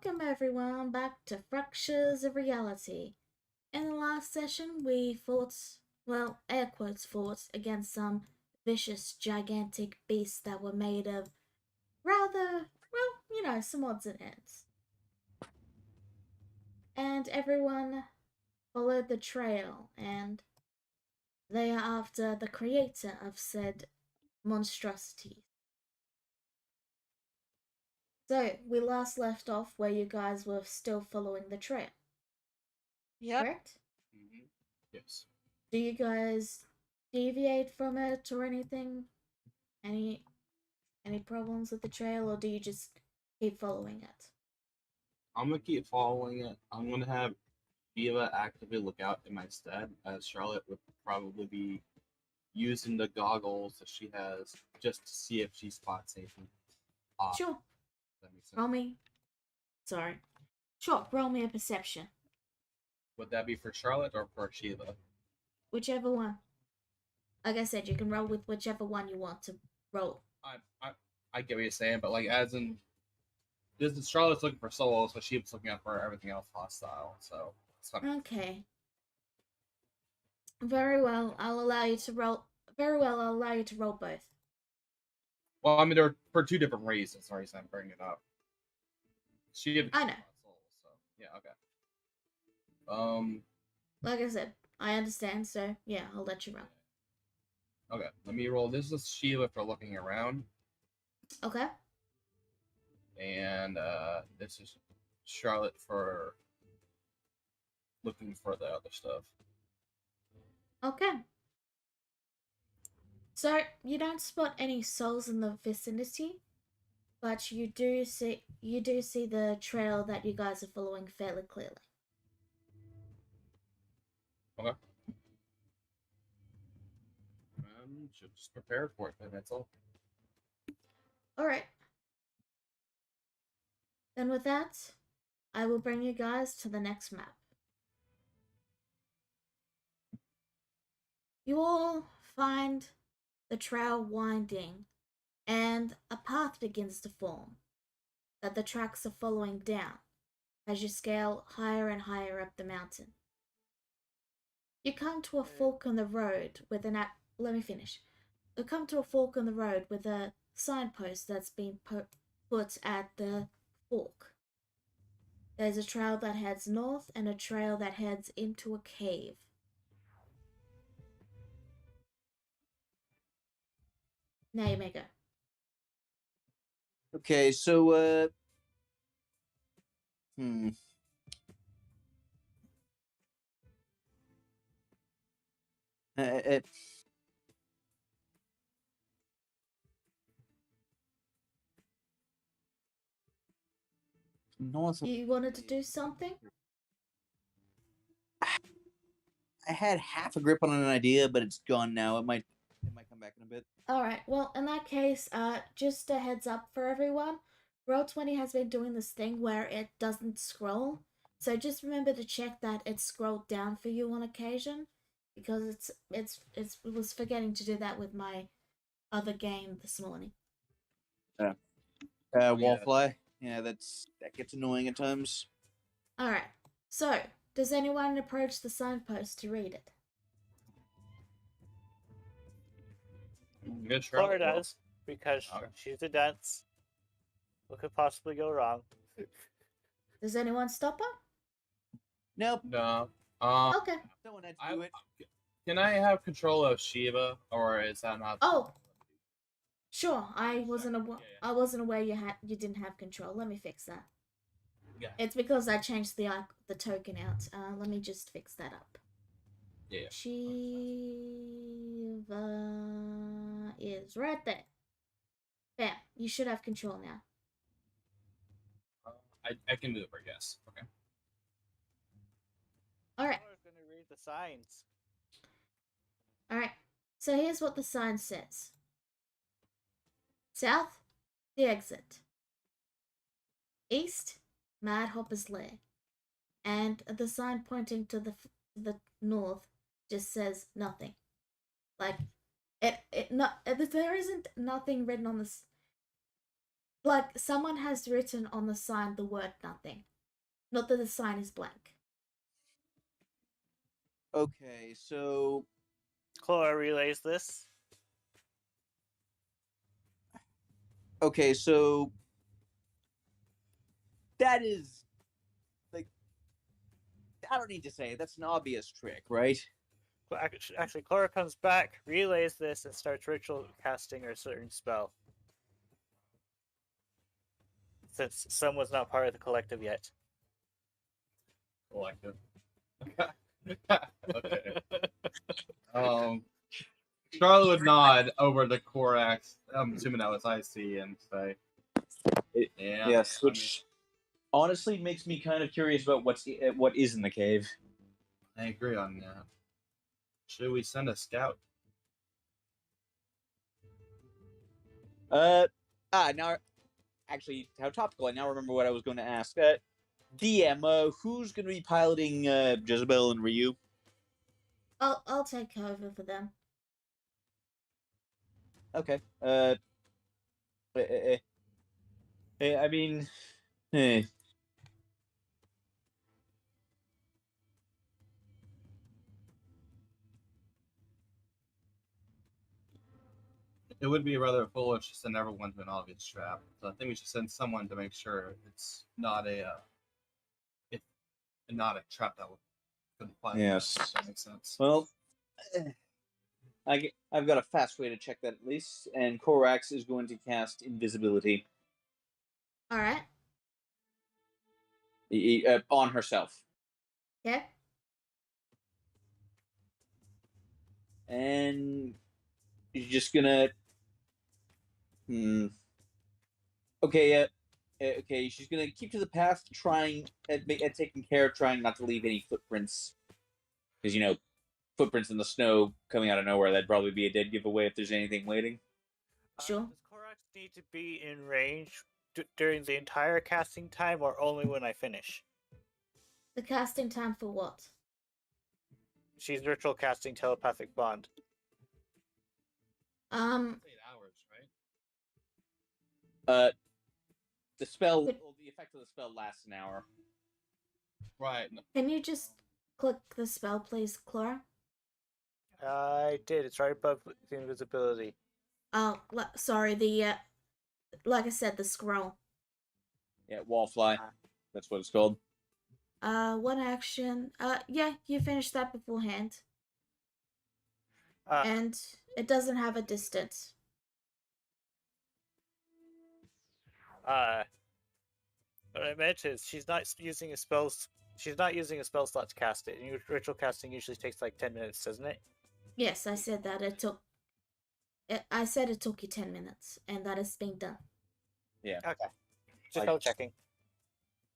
Welcome everyone back to Fractures of Reality. In the last session we fought, well, air quotes fought, against some vicious gigantic beasts that were made of rather, well, some odds and ends. And everyone followed the trail, and they are after the creator of said monstrosities. So, we last left off where you guys were still following the trail. Yep. Correct? Mm-hmm. Yes. Do you guys deviate from it or anything? Any problems with the trail, or do you just keep following it? I'm gonna keep following it. I'm gonna have Viva actively look out in my stead, as Charlotte would probably be using the goggles that she has just to see if she spots anything. Sure. That makes sense. Roll me. Sorry. Sure, roll me a perception. Would that be for Charlotte or for Shiva? Whichever one. Like I said, you can roll with whichever one you want to roll. I get what you're saying, but like as in, this is Charlotte's looking for souls, but Shiva's looking out for everything else hostile. So it's fine. Okay. Very well. I'll allow you to roll. Very well. I'll allow you to roll both. Well, I mean, they're for two different reasons. Sorry, I'm bringing it up. Shiva. I know. Souls, so yeah, okay. Like I said, I understand. So yeah, I'll let you roll. Okay, let me roll. This is Sheila for looking around. Okay. And this is Charlotte for looking for the other stuff. Okay. So you don't spot any souls in the vicinity, but you do see the trail that you guys are following fairly clearly. Okay. Should just prepare for it, then that's all. Alright. Then with that, I will bring you guys to the next map. You all find the trail winding, and a path begins to form that the tracks are following down as you scale higher and higher up the mountain. You come to a fork on the road with an let me finish. You come to a fork on the road with a signpost that's been put at the fork. There's a trail that heads north and a trail that heads into a cave. Now you may go. Okay, so north. You wanted to do something? I had half a grip on an idea, but it's gone now. It might come back in a bit. Alright, well, in that case, just a heads up for everyone. Roll20 has been doing this thing where it doesn't scroll. So just remember to check that it's scrolled down for you on occasion. Because it was forgetting to do that with my other game this morning. Wallfly. Yeah, that gets annoying at times. Alright, so, does anyone approach the signpost to read it? Good, Flora does, because Okay. she's a dunce. What could possibly go wrong? Does anyone stop her? Nope. No. Okay. Someone had to do it. Can I have control of Shiva, or is that not? Oh. Sure, I wasn't Yeah. I wasn't aware you didn't have control. Let me fix that. Yeah. It's because I changed the token out. Let me just fix that up. Yeah. Shiva is right there. Bam. You should have control now. I can move her. Yes. Okay. All right. Flora's gonna read the signs. All right. So here's what the sign says. South, the exit. East, Mad Hopper's lair. And the sign pointing to the north just says nothing. Like there isn't nothing written on this. Like, someone has written on the sign the word nothing. Not that the sign is blank. Okay, so Cora relays this. that is like, I don't need to say it, that's an obvious trick, right? Actually, Cora comes back, relays this, and starts ritual casting a certain spell. Since someone's not part of the collective yet. Collective. Okay. Charlotte would nod over to Korax. I'm assuming that was IC, and say, "Yeah, Yes, I mean, which honestly makes me kind of curious about what is in the cave. I agree on that. Should we send a scout?" Now, actually, how topical. I now remember what I was going to ask. DM, who's going to be piloting Jezebel and Ryu? I'll take over for them. Okay. I mean, eh. It would be rather foolish to send everyone to an obvious trap. So I think we should send someone to make sure it's not not a trap that could fly. Yes. If that makes sense. Well, I've got a fast way to check that at least, and Korax is going to cast invisibility Alright. on herself. Okay. And she's just gonna. Okay, okay. She's gonna keep to the path, trying at taking care of trying not to leave any footprints, because footprints in the snow coming out of nowhere. That'd probably be a dead giveaway if there's anything waiting. Sure. Does Korax need to be in range during the entire casting time, or only when I finish? The casting time for what? She's ritual casting telepathic bond. 8 hours, right? The spell, the effect of the spell lasts an hour. Right. Can you just click the spell, please, Clara? I did. It's right above the invisibility. Oh, sorry, like I said, the scroll. Yeah, Wallfly. That's what it's called. One action. Yeah, you finished that beforehand. And it doesn't have a distance. What I meant is she's not using a spell. She's not using a spell slot to cast it. And ritual casting usually takes like 10 minutes, doesn't it? Yes, I said that it took. I said it took you 10 minutes, and that is being done. Yeah. Okay. Just double checking.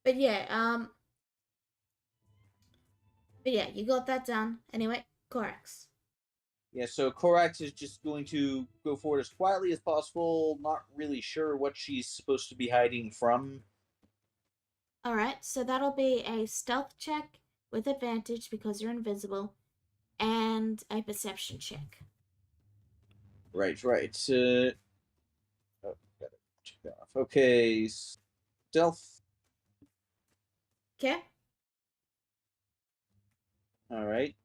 But yeah, you got that done. Anyway, Corax. Yeah, so Korax is just going to go forward as quietly as possible, not really sure what she's supposed to be hiding from. Alright, so that'll be a stealth check with advantage because you're invisible, and a perception check. Right. Oh, gotta check that off. Okay, stealth. Okay? All right.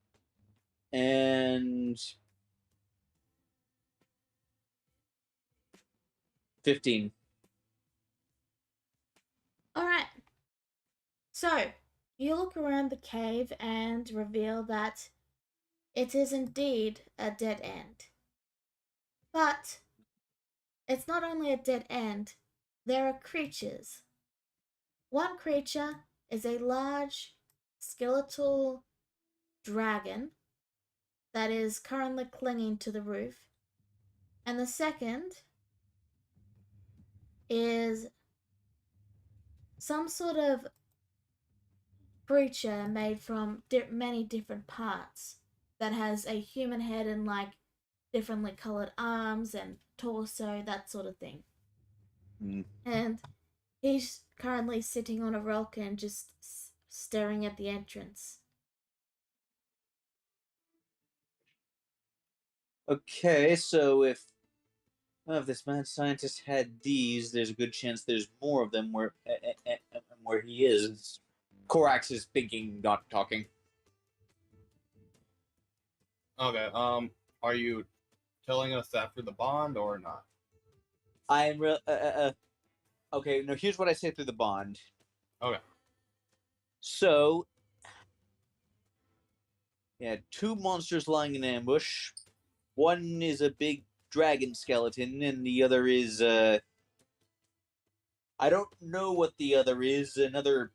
And 15. Alright. So, you look around the cave and reveal that it is indeed a dead end. But it's not only a dead end, there are creatures. One creature is a large skeletal dragon that is currently clinging to the roof. And the second is some sort of creature made from many different parts that has a human head and like differently colored arms and torso, that sort of thing. And he's currently sitting on a rock and just staring at the entrance. Okay, so if Well, if this mad scientist had these, there's a good chance there's more of them where he is. Korax is thinking, not talking. Okay. Are you telling us that for the bond or not? I'm okay. No, here's what I say through the bond. Okay. So, yeah, two monsters lying in ambush. One is a big dragon skeleton, and the other is I don't know what the other is. Another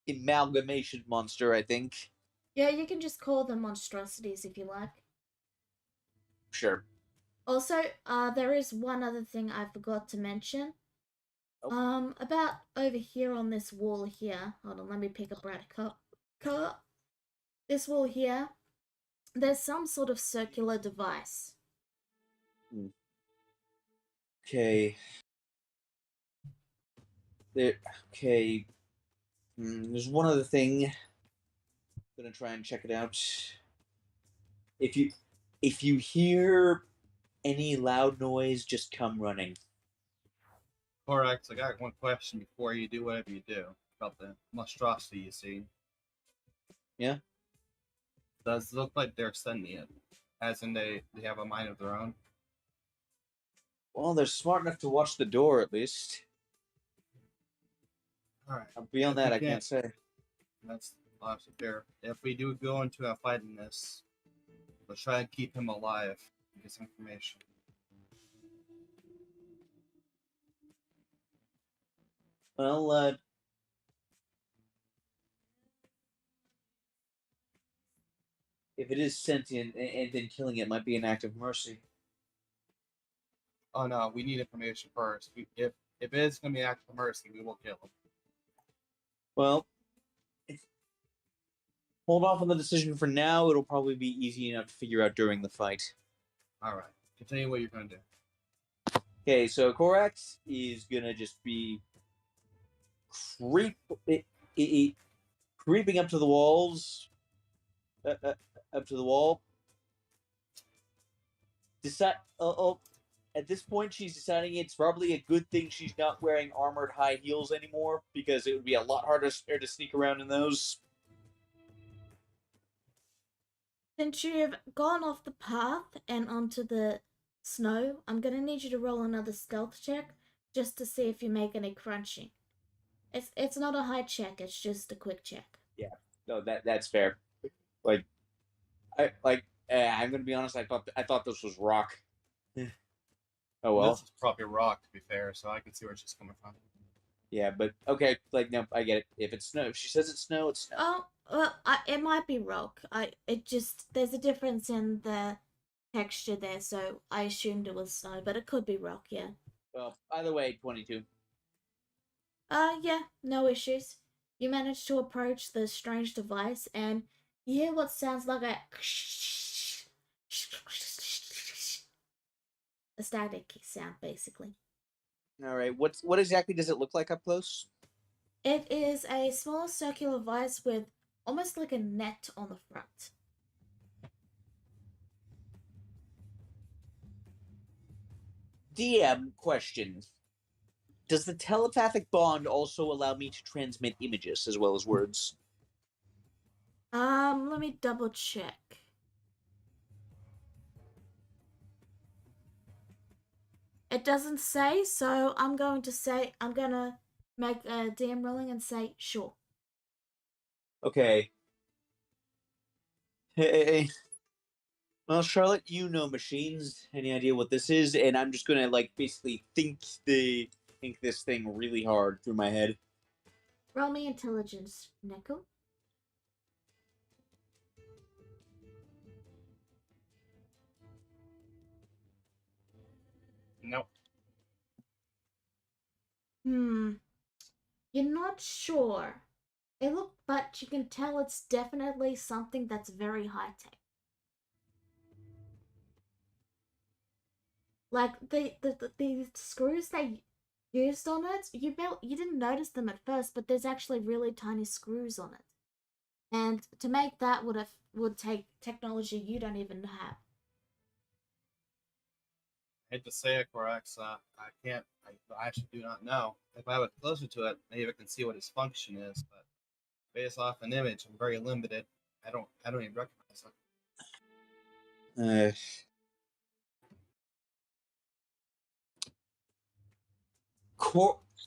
amalgamation monster, I think. Yeah, you can just call them monstrosities if you like. Sure. Also, there is one other thing I forgot to mention. Oh. About over here on this wall here. Hold on, let me pick up right cut. This wall here. There's some sort of circular device. Okay. There. Okay. There's one other thing. I'm gonna try and check it out. If you hear any loud noise, just come running. Korax, I got one question before you do whatever you do about the monstrosity you see. Yeah. Does it look like they're sentient? As in they have a mind of their own? Well, they're smart enough to watch the door, at least. Alright. Beyond that, I can't say. That's lots of fair. If we do go into a fight in this, let's try and keep him alive and get some information. Well, if it is sentient and then killing it might be an act of mercy. Oh no, we need information first. If it is going to be an act of mercy, we will kill him. Well, hold off on the decision for now. It'll probably be easy enough to figure out during the fight. Alright, continue what you're going to do. Okay, so Korax is gonna just be creeping up to the walls, up to the wall. At this point, she's deciding it's probably a good thing she's not wearing armored high heels anymore, because it would be a lot harder to sneak around in those. Since you've gone off the path and onto the snow, I'm gonna need you to roll another stealth check just to see if you make any crunching. It's not a high check, it's just a quick check. Yeah, no, that's fair. I'm gonna be honest. I thought this was rock. Oh well. This is probably rock, to be fair, so I can see where she's coming from. Yeah, but okay, no, I get it. If it's snow, if she says it's snow, it's snow. Oh, well, it might be rock. There's a difference in the texture there, so I assumed it was snow, but it could be rock, yeah. Well, either way, 22. Yeah, no issues. You manage to approach the strange device, and you hear what sounds like a static sound, basically. All right, what exactly does it look like up close? It is a small circular device with almost like a net on the front. DM question. Does the telepathic bond also allow me to transmit images as well as words? Let me double check. It doesn't say, so I'm gonna make a DM rolling and say sure. Okay. Hey. Well, Charlotte, you know machines. Any idea what this is? And I'm just gonna basically think this thing really hard through my head. Roll me intelligence, Neko. Nope. You're not sure. But you can tell it's definitely something that's very high tech. Like the screws they used on it, you didn't notice them at first, but there's actually really tiny screws on it. And to make that would take technology you don't even have. hate to say it, Corax, I can't. I actually do not know. If I was closer to it, maybe I can see what his function is. But based off an image, I'm very limited. I don't even recognize it.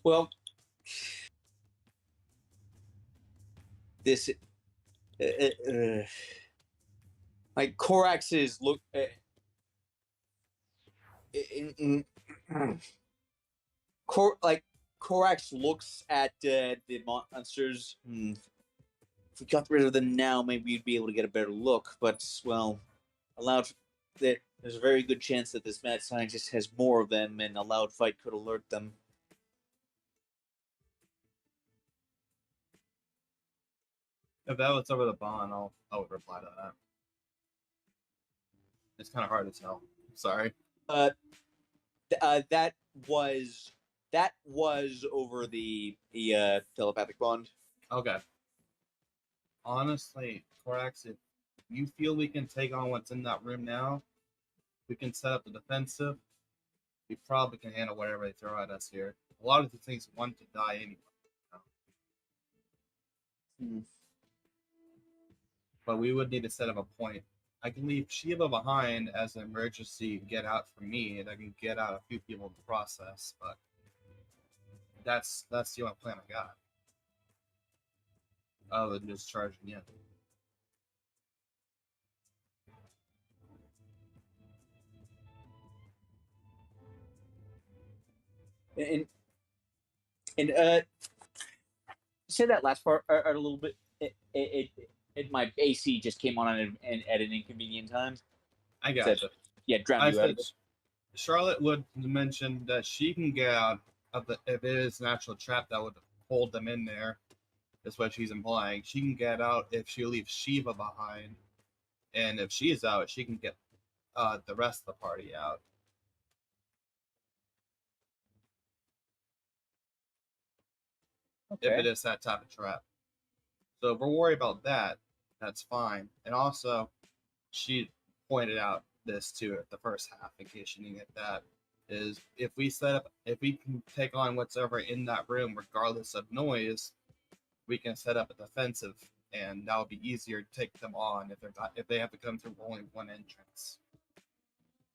Well, this like Corax's look. Corax looks at the monsters. If we got rid of them now, maybe we'd be able to get a better look. But well, allowed that there's a very good chance that this mad scientist has more of them, and a loud fight could alert them. If that was over the bond, I would reply to that. It's kind of hard to tell. Sorry. That was over the telepathic bond. Okay. Honestly, Corax, if you feel we can take on what's in that room now, we can set up the defensive. We probably can handle whatever they throw at us here. A lot of the things want to die anyway. But we would need to set up a point. I can leave Shiva behind as an emergency get out for me, and I can get out a few people in the process, but that's the only plan I got. Other than just charging in. And say that last part a little bit. My AC just came on at an inconvenient time. I got it. Yeah, drowned you out of it. Charlotte would mention that she can get out of the if it is an actual trap that would hold them in there. That's what she's implying. She can get out if she leaves Shiva behind, and if she's out, she can get the rest of the party out. Okay. If it is that type of trap. So if we're worried about that, that's fine. And also, she pointed out this too at the first half, in case you didn't get that, is if we can take on what's ever in that room, regardless of noise, we can set up a defensive, and that would be easier to take them on if they have to come through only one entrance.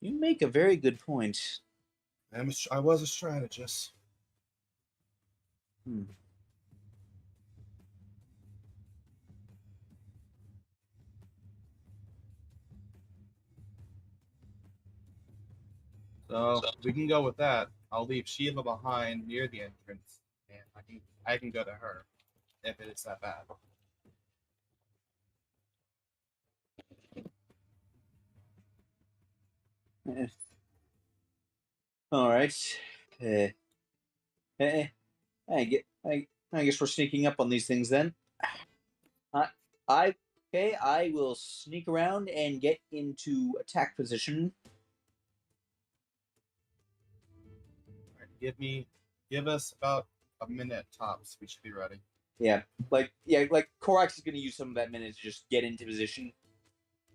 You make a very good point. I was a strategist. So we can go with that. I'll leave Shiva behind near the entrance, and I can go to her if it is that bad. All right. I guess we're sneaking up on these things then. I will sneak around and get into attack position. Give us about a minute tops. We should be ready. Yeah, like Korax is going to use some of that minute to just get into position.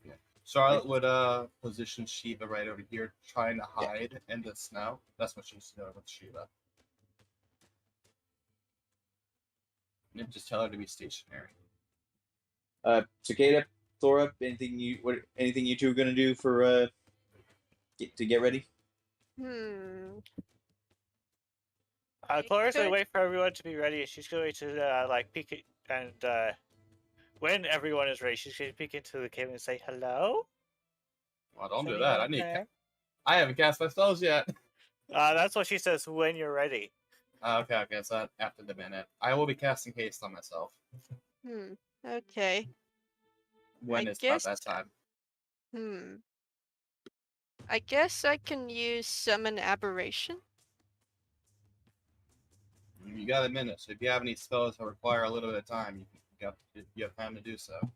Yeah. Charlotte would position Shiva right over here, trying to hide in the snow. That's what she's doing with Shiva. And just tell her to be stationary. Cicada, Thora, anything you two are going to do for to get ready? Clara's gonna wait for everyone to be ready. She's going to peek and when everyone is ready, she's going to peek into the cave and say hello. Well, don't do that. I haven't cast my spells yet. That's what she says when you're ready. Okay. So after the minute, I will be casting haste on myself. Okay. When it's about that time. I guess I can use summon aberration. You got a minute, so if you have any spells that require a little bit of time, you have time to do so.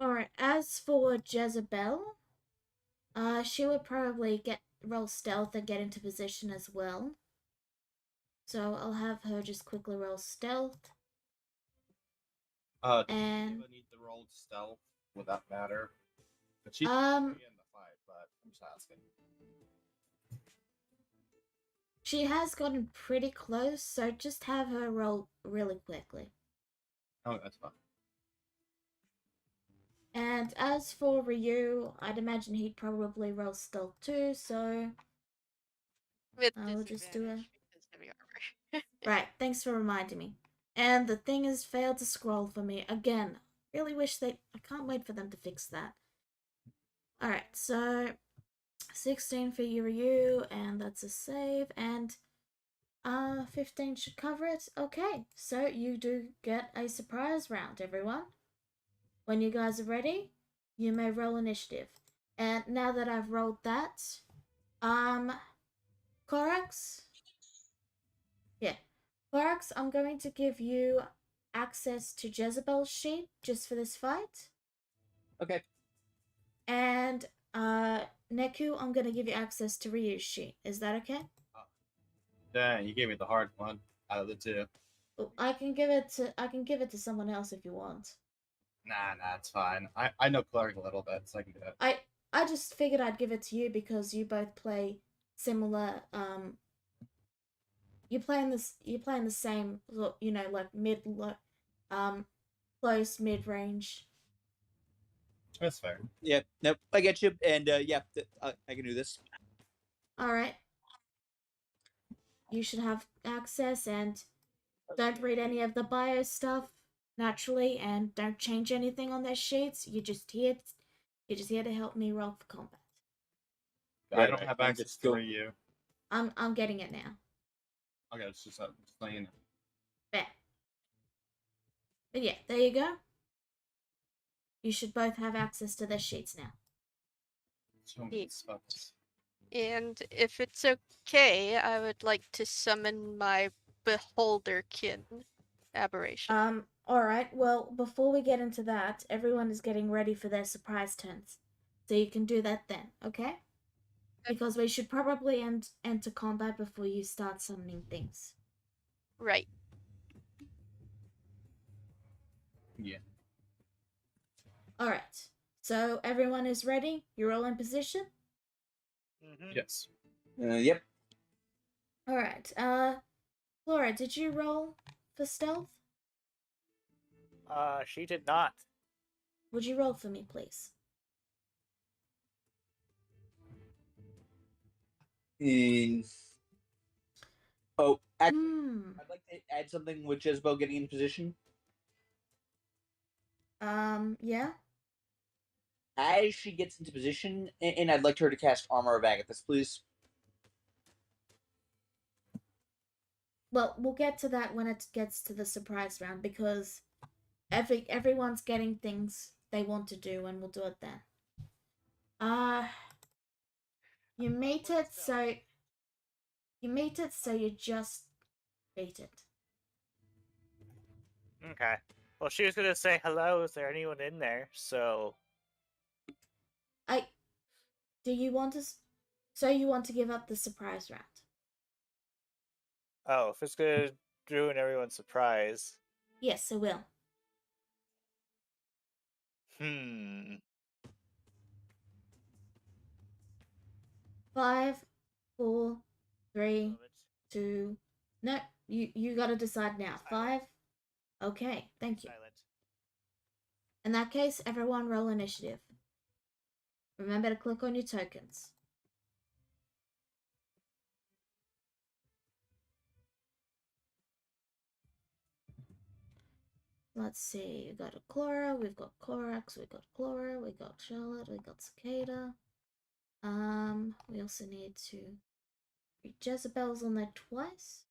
Alright, as for Jezebel, she would probably roll stealth and get into position as well. So I'll have her just quickly roll stealth. And Shiva need to roll stealth. Would that matter? But she's in the fight, but I'm just asking. She has gotten pretty close, so just have her roll really quickly. Oh, that's fine. And as for Ryu, I'd imagine he'd probably roll stealth too, so With I will just do disadvantage because heavy armor. right, thanks for reminding me. And the thing has failed to scroll for me again. Really wish I can't wait for them to fix that. Alright, so 16 for Ryu, and that's a save, and 15 should cover it. Okay, so you do get a surprise round, everyone. When you guys are ready, you may roll initiative. And now that I've rolled that, Corax? Yeah. Corax, I'm going to give you access to Jezebel's sheet just for this fight. Okay. And, Neku, I'm gonna give you access to Ryu's sheet. Is that okay? Dang, you gave me the hard one out of the two. I can give it to someone else if you want. Nah, it's fine. I know Clark a little bit, so I can do it. I just figured I'd give it to you because you both play similar you play in the same, you know, like close mid range. That's fair. Yeah. Nope. I get you. And yeah, I can do this. All right. You should have access, and don't read any of the bio stuff naturally, and don't change anything on their sheets. You're just here to help me roll for combat. I don't Right, have I'm access just to go- Ryu. I'm getting it now. Okay, it's just playing. Bet. But yeah, there you go. You should both have access to their sheets now. So many spots. And if it's okay, I would like to summon my Beholderkin aberration. Alright, well, before we get into that, everyone is getting ready for their surprise turns. So you can do that then, okay? Because we should probably enter combat before you start summoning things. Right. Yeah. Alright, so everyone is ready? You're all in position? Mm-hmm. Yes. Yep. Alright, Laura, did you roll for stealth? She did not. Would you roll for me, please? Oh, actually, I'd like to add something with Jezebel getting in position. Yeah? As she gets into position, and I'd like her to cast Armor of Agathis, please. Well, we'll get to that when it gets to the surprise round, because everyone's getting things they want to do, and we'll do it then. You made it, so you just beat it. Okay. Well, she was gonna say hello. Is there anyone in there? So. Do you want to? So you want to give up the surprise round? Oh, if it's gonna ruin everyone's surprise. Yes, it will. Hmm. 5, 4, 3, 2. No, you got to decide now. 5. Okay, thank you. Silent. In that case, everyone roll initiative. Remember to click on your tokens. Let's see, we got a Clara, we've got Corax, we've got Clara, we got Charlotte, we got Cicada. We also need to read Jezebel's on there twice.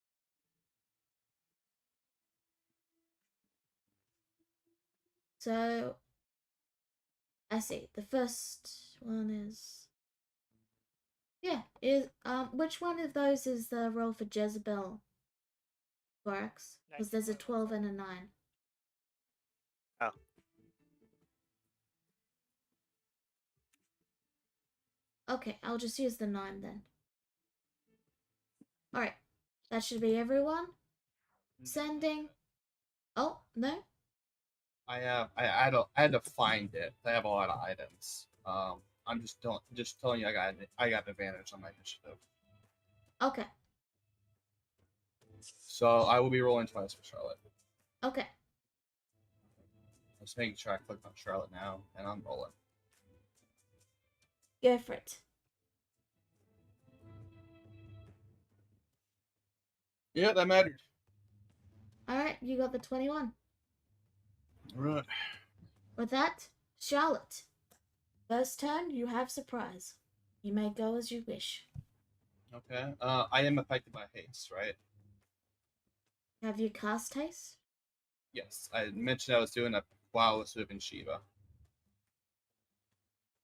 So, I see, the first one is... Yeah, which one of those is the roll for Jezebel, Corax? Because there's a 12 and a 9. Oh. Okay, I'll just use the 9 then. Alright, that should be everyone. Sending. Oh, no? I had to find it. I have a lot of items. I'm just telling you I got an advantage on my initiative. Okay. So I will be rolling twice for Charlotte. Okay. Just making sure I click on Charlotte now, and I'm rolling. Go for it. Yeah, that mattered. Alright, you got the 21. Right. With that, Charlotte. First turn, you have surprise. You may go as you wish. Okay. I am affected by haste, right? Have you cast haste? Yes. I mentioned I was doing a while I was whipping Shiva.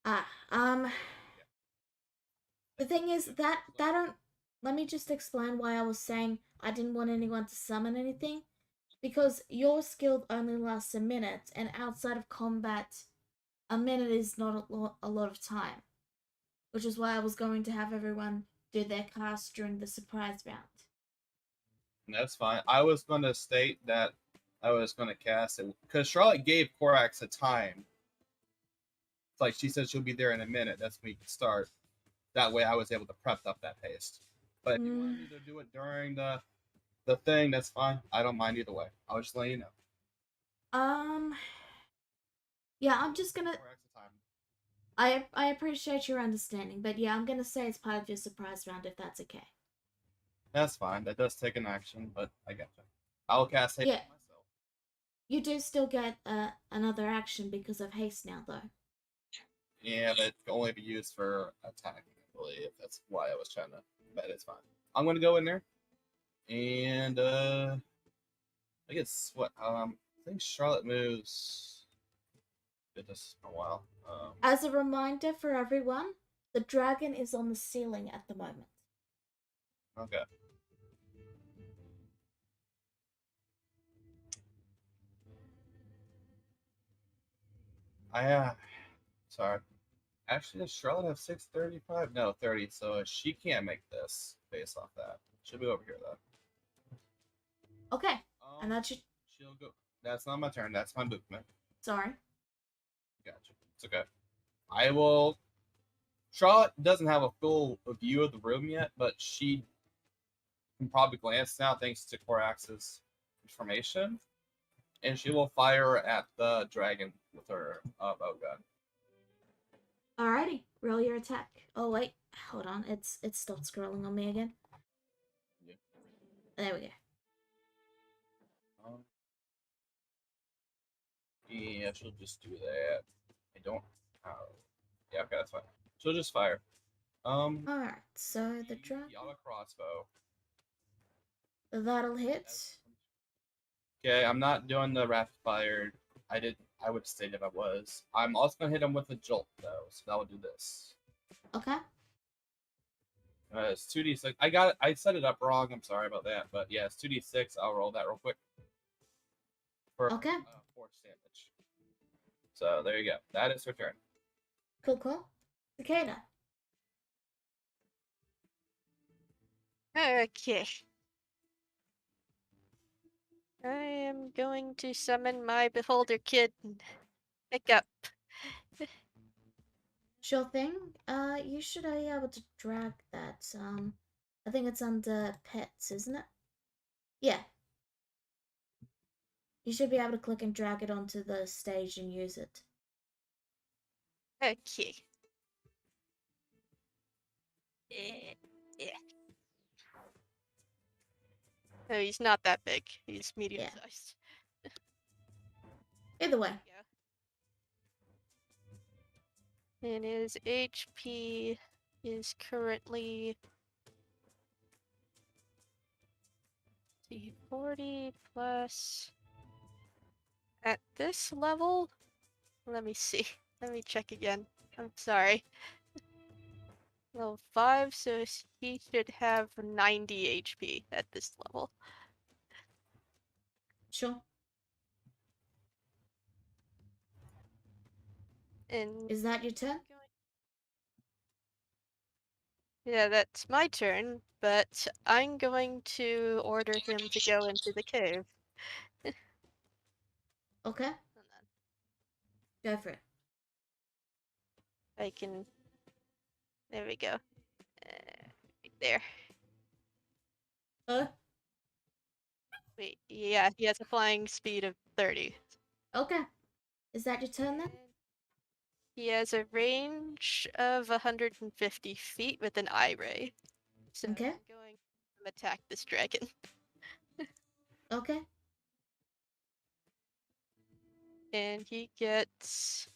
The thing is that don't. Let me just explain why I was saying I didn't want anyone to summon anything. Because your skill only lasts a minute, and outside of combat, a minute is not a lot of time. Which is why I was going to have everyone do their cast during the surprise round. That's fine. I was going to state that I was going to cast it because Charlotte gave Korax a time. It's like she said she'll be there in a minute. That's when we can start. That way I was able to prep up that haste. But if you wanted me to do it during the thing, that's fine. I don't mind either way. I'll just let you know. Yeah, I'm just gonna. Korax a time. I appreciate your understanding, but yeah, I'm gonna say it's part of your surprise round if that's okay. That's fine. That does take an action, but I get you. I'll cast haste Yeah. myself. You do still get another action because of haste now, though. Yeah, but it can only be used for attack, I believe. That's why I was trying to. But it's fine. I'm gonna go in there, and I guess what I think Charlotte moves. Did this for a while. As a reminder for everyone, the dragon is on the ceiling at the moment. Okay. Sorry. Actually, does Charlotte have 635? No, 30. So she can't make this based off that. She'll be over here though. Okay, and that should. She'll go. That's not my turn. That's my movement. Sorry. Gotcha. It's okay. I will. Charlotte doesn't have a full view of the room yet, but she can probably glance now thanks to Korax's information, and she will fire at the dragon with her bow gun. Alrighty, roll your attack. Oh wait, hold on. It's stopped scrolling on me again. Yeah. There we go. Yeah, she'll just do that. I don't. Yeah, okay, that's fine. She'll just fire. Alright, so the dragon. The auto crossbow. That'll hit. Okay, I'm not doing the rapid fire. I would state if I was. I'm also gonna hit him with a jolt though, so that will do this. Okay. It's 2d6. I got it. I set it up wrong. I'm sorry about that, but yeah, it's 2d6. I'll roll that real quick. For Okay. 4 damage. So there you go. That is her turn. Cool. Cicada. Okay. I am going to summon my Beholder Kid and pick up. Sure thing. You should be able to drag that. I think it's under pets, isn't it? Yeah. You should be able to click and drag it onto the stage and use it. Okay. Yeah. No, he's not that big. He's medium sized. Either way. Yeah. And his HP is currently 40 plus. At this level, let me see. Let me check again. I'm sorry. Level 5, so he should have 90 HP at this level. Sure. And Is that your turn? yeah, that's my turn, but I'm going to order him to go into the cave. Okay. Hold on. Go for it. I can. There we go. Right there. Yeah, he has a flying speed of 30. Okay. Is that your turn then? And he has a range of 150 feet with an eye ray. So Okay. I'm going to attack this dragon. Okay. And he gets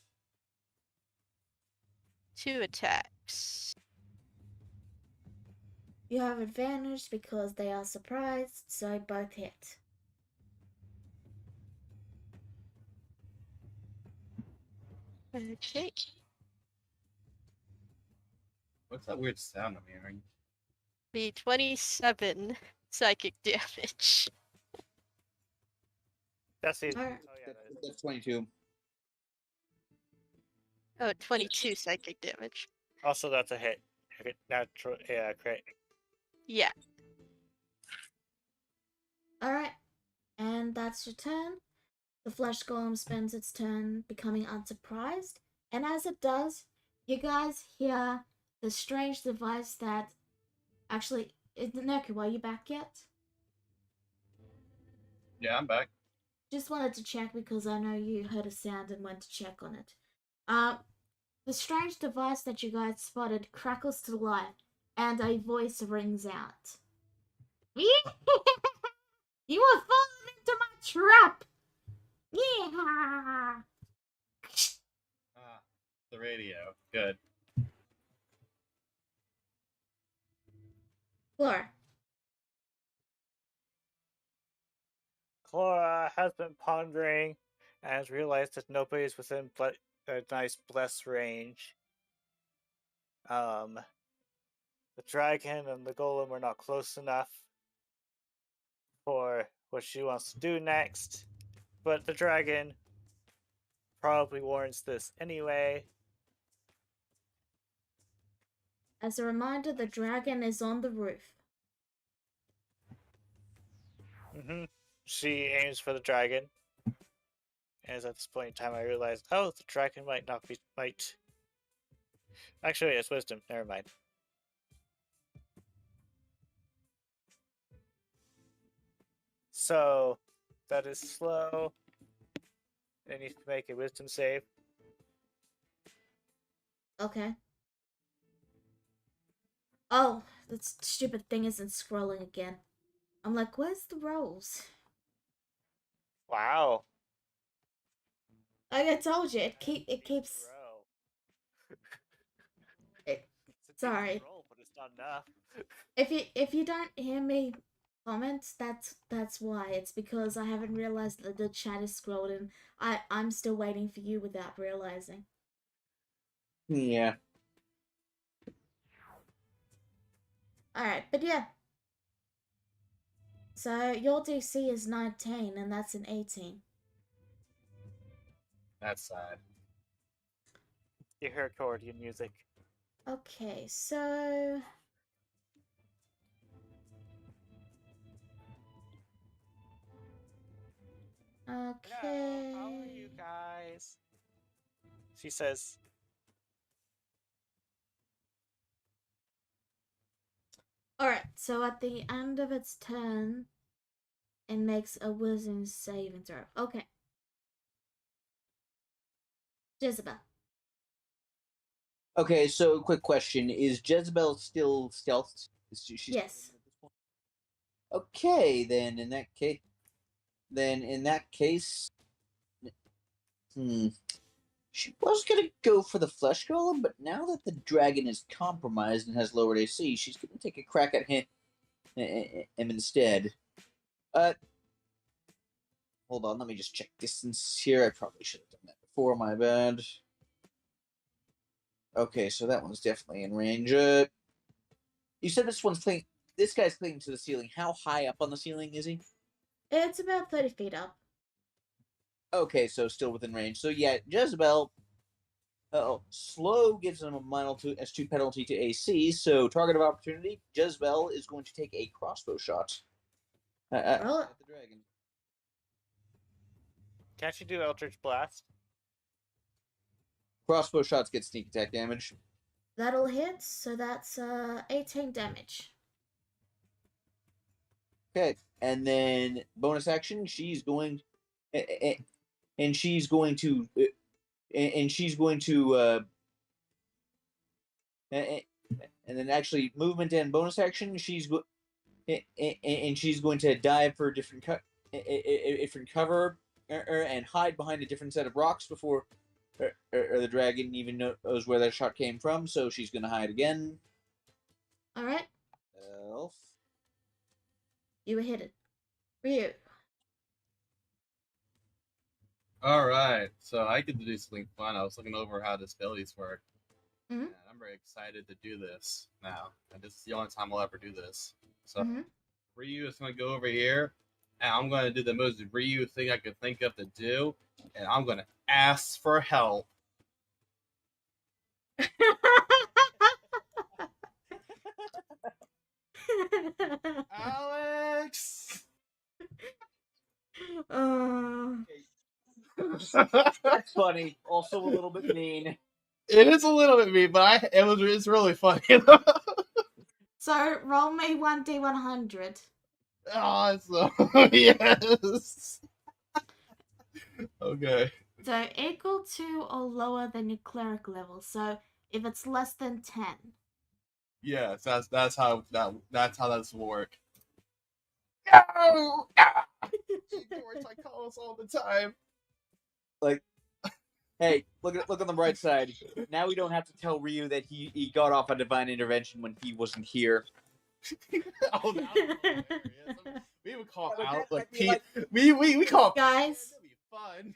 2 attacks. You have advantage because they are surprised, so both hit. Okay. What's that weird sound I'm hearing? Be 27 psychic damage. That's the. Alright. Oh yeah, that is. That's 22. Oh, 22 psychic damage. Also, that's a hit. Okay, natural. Yeah, great. Yeah. Alright. And that's your turn. The Flash Golem spends its turn becoming unsurprised. And as it does, you guys hear the strange device that... Actually, Neku, are you back yet? Yeah, I'm back. Just wanted to check because I know you heard a sound and went to check on it. The strange device that you guys spotted crackles to life, and a voice rings out. You have fallen into my trap! Yeah! Ah, the radio. Good. Flora. Clara has been pondering and has realized that nobody is within a nice bless range. The dragon and the golem are not close enough for what she wants to do next, but the dragon probably warrants this anyway. As a reminder, the dragon is on the roof. She aims for the dragon. And at this point in time, I realized, oh, the dragon might not be. Actually, it's wisdom. Never mind. So, that is slow. It needs to make a wisdom save. Okay. Oh, that stupid thing isn't scrolling again. I'm like, where's the rolls? Wow. Like I told you, it keeps. It, It's a decent sorry. roll, but it's not enough. If you don't hear me comment, that's why. It's because I haven't realized that the chat is scrolled and I'm still waiting for you without realizing. Yeah. Alright, but yeah. So your DC is 19 and that's an 18. That's sad. You hear accordion music. Okay, so okay. Hello, how are you guys? She says, Alright, so at the end of its turn, it makes a wisdom saving throw. Okay. Jezebel. Okay, so quick question: is Jezebel still stealthed? Yes. Okay, then in that case, she was gonna go for the flesh golem, but now that the dragon is compromised and has lowered AC, she's gonna take a crack at him instead. Hold on, let me just check distance here. I probably should have done that before. My bad. Okay, so that one's definitely in range. You said this guy's clinging to the ceiling. How high up on the ceiling is he? It's about 30 feet up. Okay, so still within range. So yeah, Jezebel. Slow gives him a -2 penalty to AC. So target of opportunity, Jezebel is going to take a crossbow shot at Roll it. the dragon. can't you do Eldritch Blast? Crossbow shots get sneak attack damage. That'll hit, so that's 18 damage. Okay, and then bonus action, she's going, and she's going to, and she's going to, and then actually movement and bonus action, and she's going to dive for a different different cover, and hide behind a different set of rocks before, or the dragon even knows where that shot came from. So she's going to hide again. All right, Elf. you were hit it. Ryu. All right, so I get to do something fun. I was looking over how disabilities work, Mhm. and I'm very excited to do this now. And this is the only time I'll ever do this. So Mhm. Ryu is going to go over here, and I'm going to do the most Ryu thing I could think of to do, and I'm going to ask for help. Alex! That's funny. Also a little bit mean. It is a little bit mean, but it's really funny. So roll me 1d100. Oh, so yes. Okay. So equal to or lower than your cleric level. So if it's less than 10. Yes, that's how that's work. No! Ah! George, I call us all the time. Like, hey, look on the bright side. Now we don't have to tell Ryu that he got off a divine intervention when he wasn't here. Oh, that was hilarious. We would call Yeah, out like that'd be Pete. like- We call Guys, that'd be fun.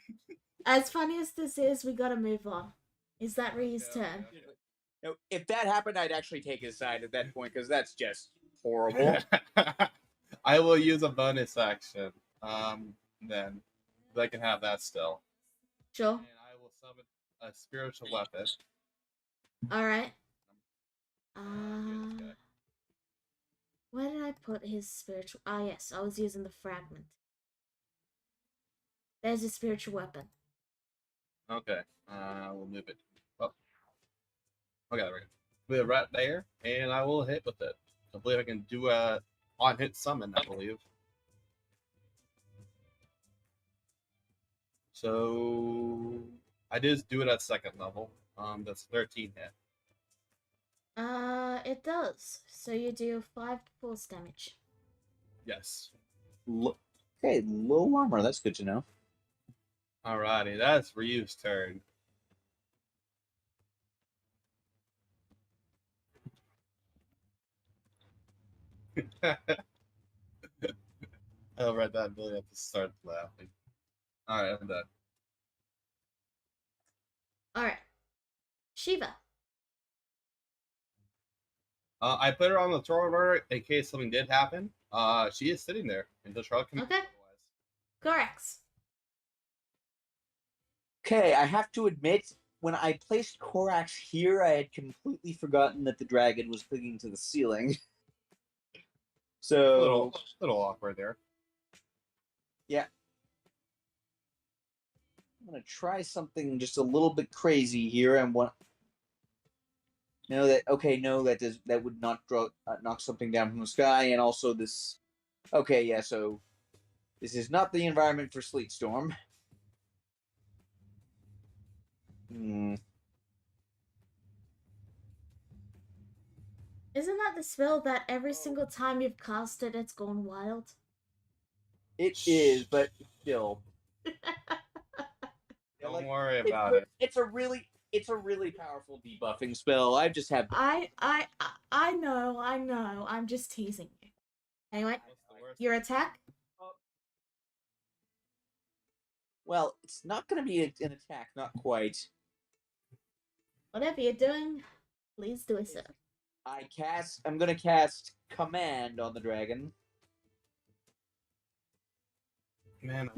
as funny as this is, we gotta move on. Is that Ryu's Okay, turn? okay. No, if that happened, I'd actually take his side at that point because that's just horrible. I will use a bonus action. Then I can have that still. Sure. And I will summon a spiritual weapon. Alright. Here's this guy. Where did I put his spiritual? Ah, yes, I was using the fragment. There's a spiritual weapon. Okay. We'll move it. Oh. Okay, there we go. Put it right there, and I will hit with it. I believe I can do a on-hit summon, I believe. So I just do it at second level. That's 13 hit. It does. So you do 5 force damage. Yes. Okay, low armor. That's good to know. Alrighty, that's Ryu's turn. I read that and really have to start laughing. Alright, I'm done. Alright. Shiva. I put her on the throne order in case something did happen. She is sitting there until Charlotte can. Okay. Correct. Okay, I have to admit, when I placed Korax here, I had completely forgotten that the dragon was clinging to the ceiling. So Little awkward there. yeah, I'm gonna try something just a little bit crazy here, and want know that okay, no, that would not knock something down from the sky, and also this. Okay, yeah, so this is not the environment for Sleet Storm. Isn't that the spell that every single time you've cast it, it's gone wild? It is, but still. Don't worry about it. It's a really powerful debuffing spell. I just have. I know. I'm just teasing you. Anyway, your attack? Well, it's not going to be an attack, not quite. Whatever you're doing, please do so. I'm going to cast Command on the dragon. Man, At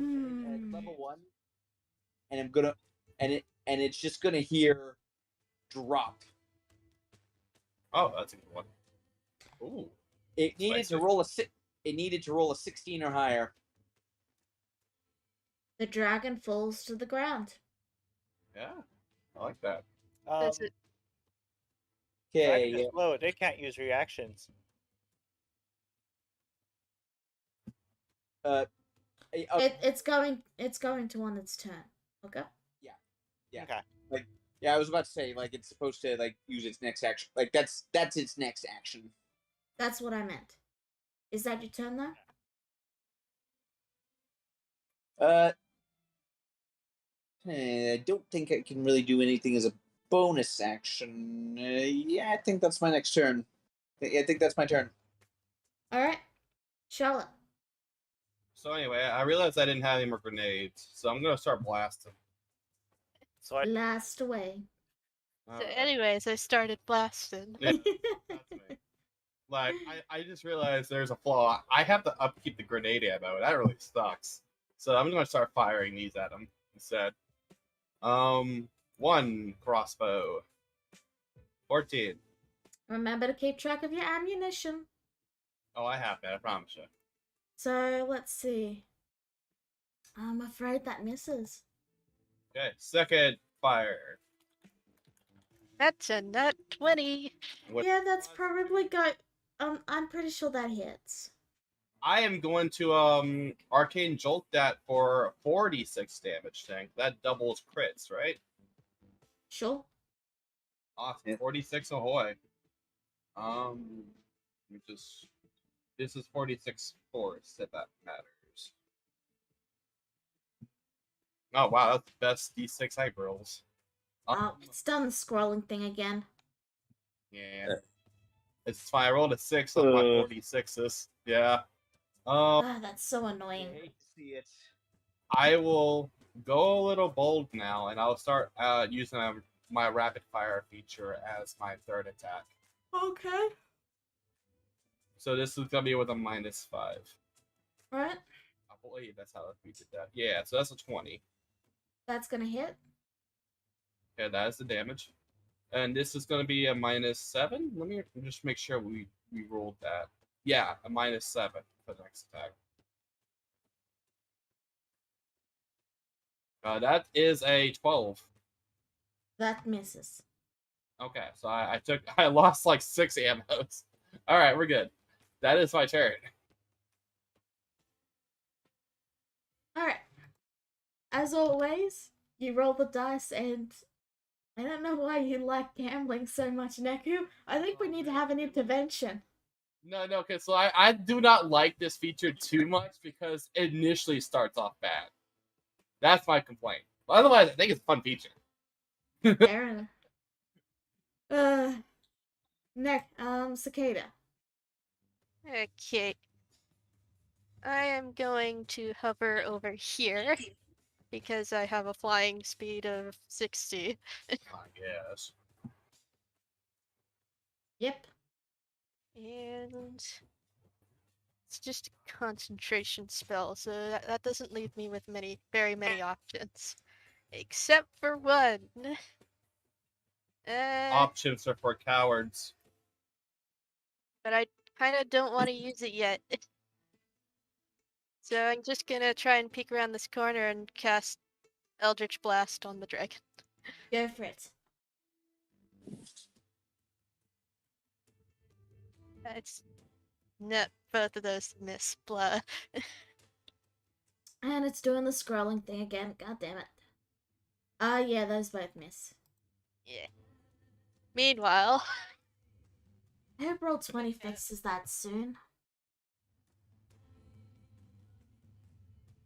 level 1. And I'm gonna, and it's just gonna hear drop. oh, that's a good one. Ooh, It needed to roll a 16 or higher. The dragon falls to the ground. yeah, I like that. That's it. Okay. Dragon is low. They can't use reactions. Uh, It's going to on its turn. Okay. yeah. Okay. Like, yeah, I was about to say, like, it's supposed to like use its next action. Like, that's its next action. That's what I meant. Is that your turn though? I don't think I can really do anything as a bonus action. Yeah, I think that's my next turn. I think that's my turn. All right, Charlotte. So anyway, I realized I didn't have any more grenades, so I'm gonna start blasting. So I Blast away. So, Alright. anyways, I started blasting. Yeah, that's me. Like, I just realized there's a flaw. I have to upkeep the grenade ammo. That really sucks. So I'm gonna start firing these at him instead. 1 crossbow. 14. Remember to keep track of your ammunition. Oh, I have that. I promise you. So let's see. I'm afraid that misses. Okay, second fire. That's a nut 20. With Yeah, that's probably go. I'm pretty sure that hits. I am going to arcane jolt that for 46 damage. Tank that doubles crits, right? Sure. Awesome. Yeah. 46 ahoy. Let me just. This is 46 force, if that matters. Oh wow, that's the best D6 hyper rolls. Oh, it's done the scrolling thing again. Yeah. It's fine. I rolled a 6 on my 46s. Yeah. Ah, that's so annoying. I hate to see it. I will go a little bold now, and I'll start using my rapid fire feature as my third attack. Okay. So this is gonna be with a -5. Right. I believe that's how we did that. Yeah, so that's a 20. That's gonna hit. Yeah, that is the damage. And this is gonna be a -7. Let me just make sure we rolled that. Yeah, a -7 for the next attack. That is a 12. That misses. Okay, so I lost like 6 ammos. All right, we're good. That is my turn. All right. As always, you roll the dice, and I don't know why you like gambling so much, Neku. I think we need to have an intervention. No, okay, so I do not like this feature too much because it initially starts off bad. That's my complaint. But otherwise, I think it's a fun feature. Fair enough. Cicada. Okay. I am going to hover over here because I have a flying speed of 60. I guess. Yep. And it's just a concentration spell, so that doesn't leave me with very many options. Except for one. Options are for cowards. But I kind of don't want to use it yet. So I'm just gonna try and peek around this corner and cast Eldritch Blast on the dragon. Go for it. It's no, both of those miss. Blah. And it's doing the scrolling thing again. God damn it. Yeah, those both miss. Yeah. Meanwhile, I hope roll 20 fixes that soon.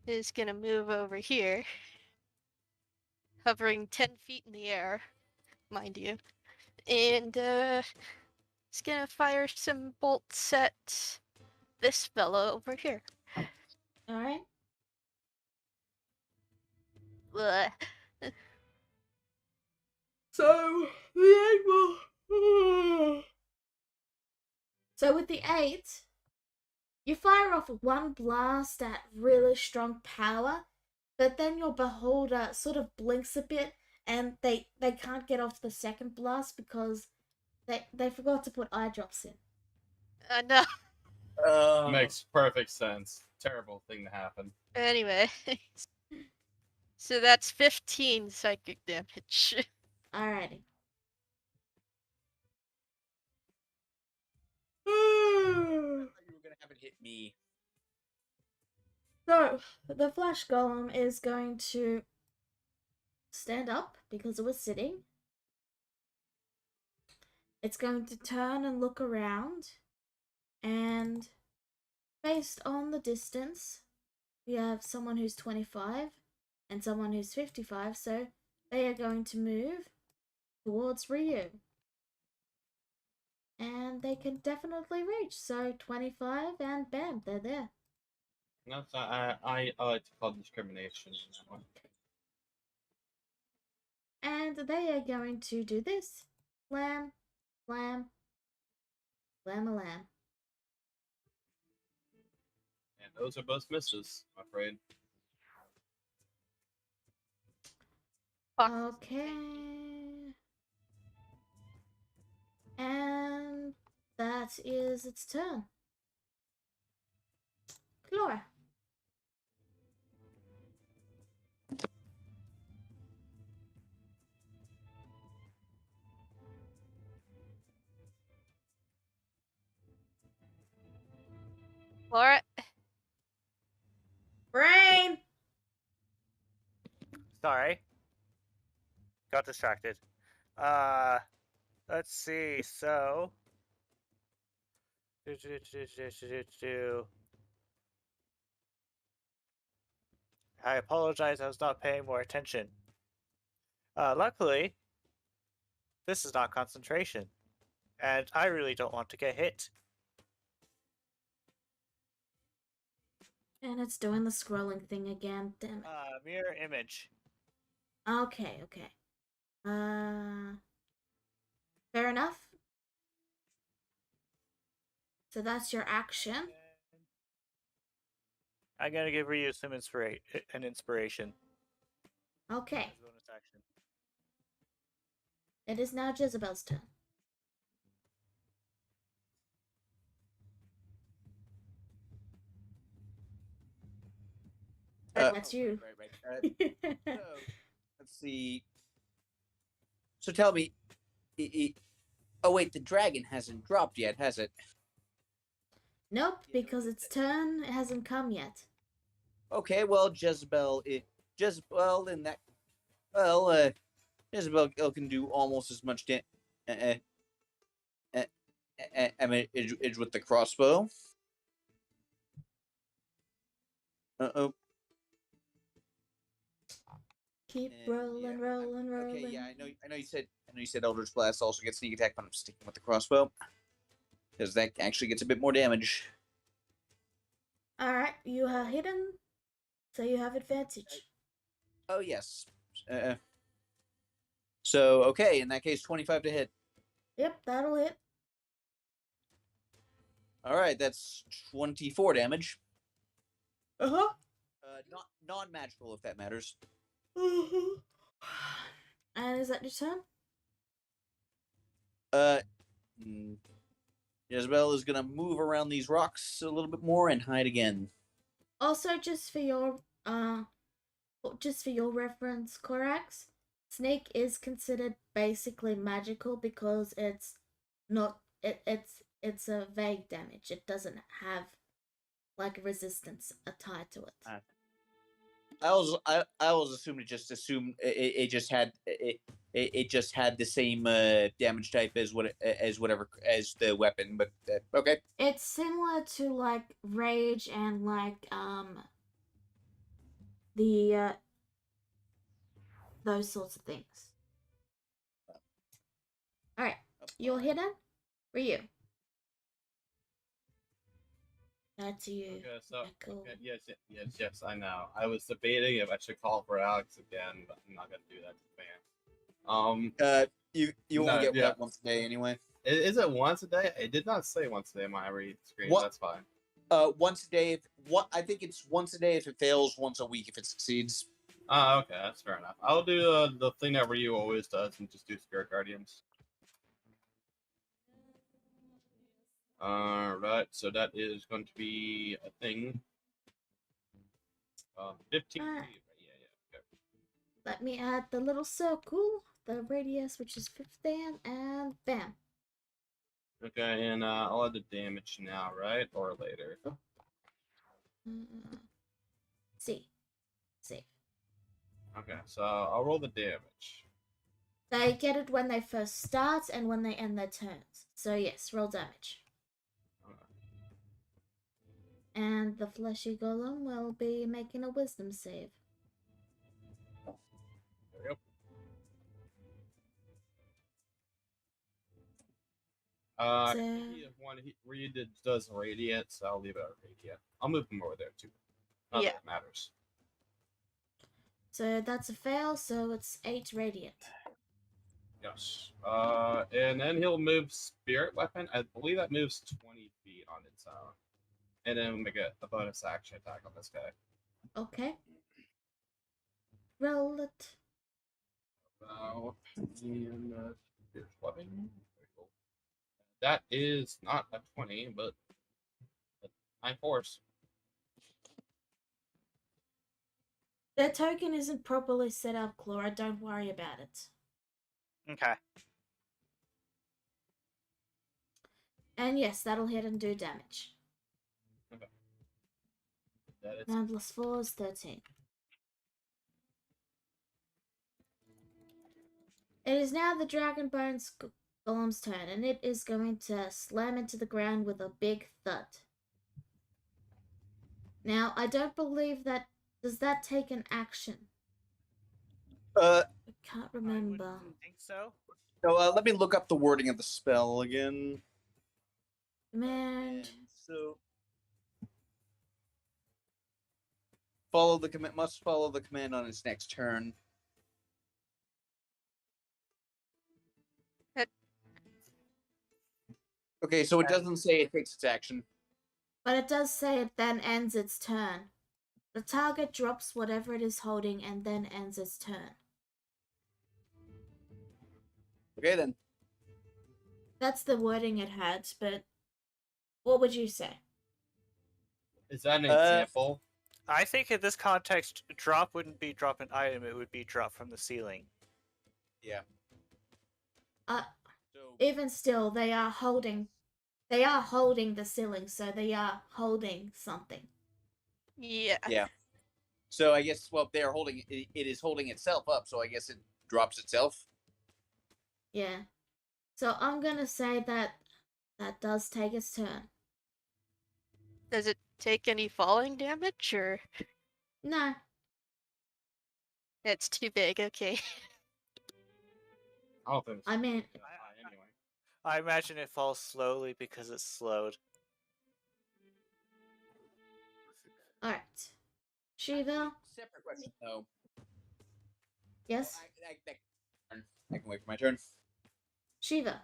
is gonna move over here, hovering 10 feet in the air, mind you, and it's gonna fire some bolts at this fella over here. Alright. Blah. So, the 8 will... So with the 8, you fire off one blast at really strong power, but then your beholder sort of blinks a bit, and they can't get off the second blast because they forgot to put eye drops in. No. Makes perfect sense. Terrible thing to happen. Anyway, so that's 15 psychic damage. Alrighty. I thought you were gonna have it hit me. So, the Flash Golem is going to stand up because it was sitting. It's going to turn and look around, and based on the distance, we have someone who's 25 and someone who's 55, so they are going to move towards Ryu. And they can definitely reach, so 25 and bam, they're there. That's I like to call discrimination in that one. And they are going to do this. Slam, slam, slam-a-lam. And those are both misses, I'm afraid. Fuck. Okay. And that is its turn. Flora. Laura, Brain! Sorry. Got distracted. Let's see. So. I apologize. I was not paying more attention. Luckily, this is not concentration, and I really don't want to get hit. And it's doing the scrolling thing again. Damn it. Mirror image. Okay. Fair enough. So that's your action. I'm gonna give Ryu some inspiration. Okay. As bonus action. It is now Jezebel's turn. That's you. Right. So, let's see. So tell me, oh wait, the dragon hasn't dropped yet, has it? Nope, because its turn hasn't come yet. Okay, well, Jezebel, Jezebel in that, Jezebel can do almost as much damage. I mean, it's with the crossbow. Uh-oh. Keep Yeah, rolling. Okay, yeah, I know you said Eldritch Blast also gets sneak attack, but I'm sticking with the crossbow because that actually gets a bit more damage. Alright, you are hidden, so you have advantage. Oh yes. So okay, in that case, 25 to hit. Yep, that'll hit. All right, that's 24 damage. Uh-huh. Not non-magical if that matters. And is that your turn? Jezebel is gonna move around these rocks a little bit more and hide again. Also, just for your reference, Corax, snake is considered basically magical because it's not it's a vague damage. It doesn't have like a resistance tied to it. I always assumed it just had it just had the same damage type as whatever as the weapon, but okay. It's similar to like rage and like the those sorts of things. All right, you're hidden. Ryu. That's you. Okay, so Echo. okay, yes, I know. I was debating if I should call for Alex again, but I'm not gonna do that to the fan. You No, only get yeah. one once a day anyway. Is it once a day? It did not say once a day on my read screen. What? That's fine. Once a day. I think it's once a day if it fails, once a week if it succeeds. Okay, that's fair enough. I'll do the thing that Ryu always does and just do Spirit Guardians. Alright, so that is going to be a thing. 15 Alright. feet. Yeah, okay. Let me add the little circle, the radius, which is 15, and bam. Okay, and I'll add the damage now, right? Or later? Okay, so I'll roll the damage. They get it when they first start and when they end their turns. So yes, roll damage. And the fleshy golem will be making a wisdom save. Yep. So- He does radiant, so I'll leave it at radiant. I'll move him over there too. Not Yeah. that it matters. So that's a fail, so it's 8 radiant. Yes. And then he'll move spirit weapon. I believe that moves 20 feet on its own. And then we'll make a bonus action attack on this guy. Okay. Roll it. And spirit weapon. Very cool. That is not a 20, but a 9 force. The token isn't properly set up, Clara. Don't worry about it. Okay. And yes, that'll hit and do damage. That is 9 plus 4 is 13. It is now the Dragonbone Golem's turn, and it is going to slam into the ground with a big thud. Now, I don't believe that... Does that take an action? I can't remember. I wouldn't think so. So let me look up the wording of the spell again. Command. So must follow the command on its next turn. Okay, so it doesn't say it takes its action. But it does say it then ends its turn. The target drops whatever it is holding and then ends its turn. Okay, then. That's the wording it had, but what would you say? Is that an example? I think in this context, drop wouldn't be drop an item; it would be drop from the ceiling. Yeah. Uh, So Even still, they are holding the ceiling, so they are holding something. Yeah. yeah. So I guess they're holding it is holding itself up, so I guess it drops itself. Yeah. So I'm gonna say that does take its turn. Does it take any falling damage, or No. it's too big? Okay. I don't think it's I mean, anyway. I imagine it falls slowly because it's slowed. alright. Shiva? Separate question though. Yes? I can wait for my turn. Shiva.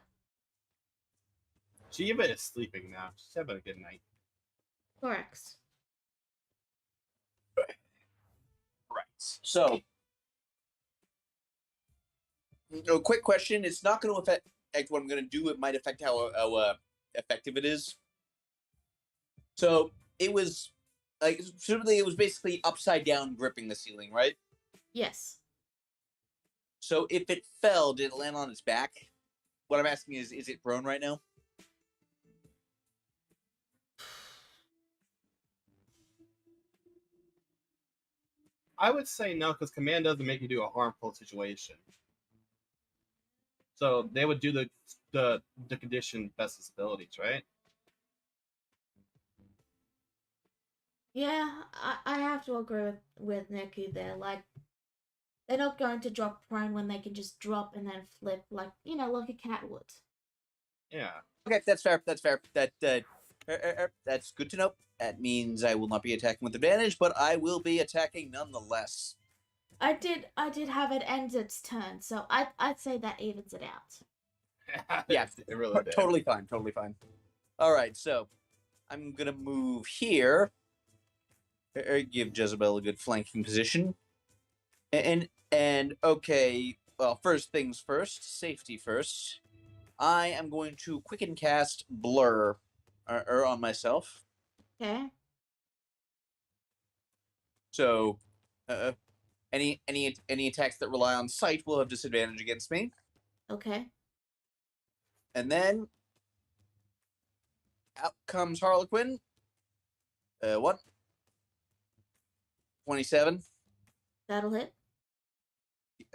Shiva is sleeping now. She's having a good night. Corax. Right. So, quick question. It's not going to affect what I'm going to do. It might affect how effective it is. So, it was presumably it was basically upside down gripping the ceiling, right? Yes. So, if it fell, did it land on its back? What I'm asking is it prone right now? I would say no, because command doesn't make you do a harmful situation. So they would do the condition best its abilities, right? Yeah, I have to agree with Neku there. Like, they're not going to drop prone when they can just drop and then flip, like a cat would. Yeah. Okay, that's fair. That's fair. That's good to know. That means I will not be attacking with advantage, but I will be attacking nonetheless. I did have it end its turn, so I'd say that evens it out. Yeah, it really did. Totally fine. Totally fine. All right, so I'm gonna move here. Give Jezebel a good flanking position. And okay, well, first things first, safety first. I am going to quicken cast Blur on myself. Okay. So, any attacks that rely on sight will have disadvantage against me. Okay. And then out comes Harlequin. 27. That'll hit.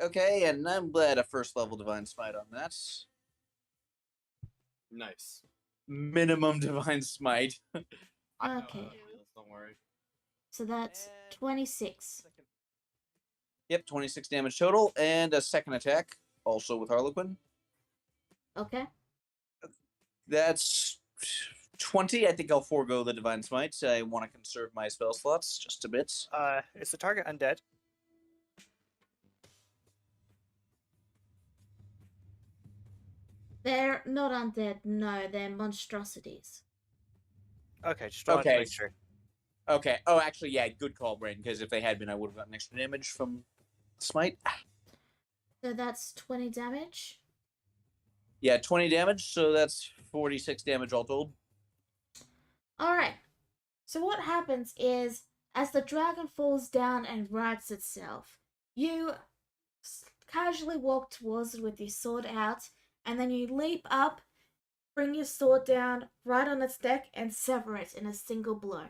Okay, and I'm glad a first level Divine Smite on that. Nice. Minimum Divine Smite. I know Okay. how it feels, don't worry. So that's And 26. Yep, 26 damage total, and a second attack, also with Harlequin. Okay. That's 20. I think I'll forego the Divine Smite. I want to conserve my spell slots just a bit. is the target undead? They're not undead, no, they're monstrosities. Okay, just wanted to Okay. make sure. Okay. Oh, actually, yeah, good call, Brain, because if they had been, I would have gotten extra damage from Smite. So that's 20 damage. Yeah, 20 damage, so that's 46 damage all told. Alright. So what happens is, as the dragon falls down and rights itself, you casually walk towards it with your sword out, and then you leap up, bring your sword down right on its neck, and sever it in a single blow.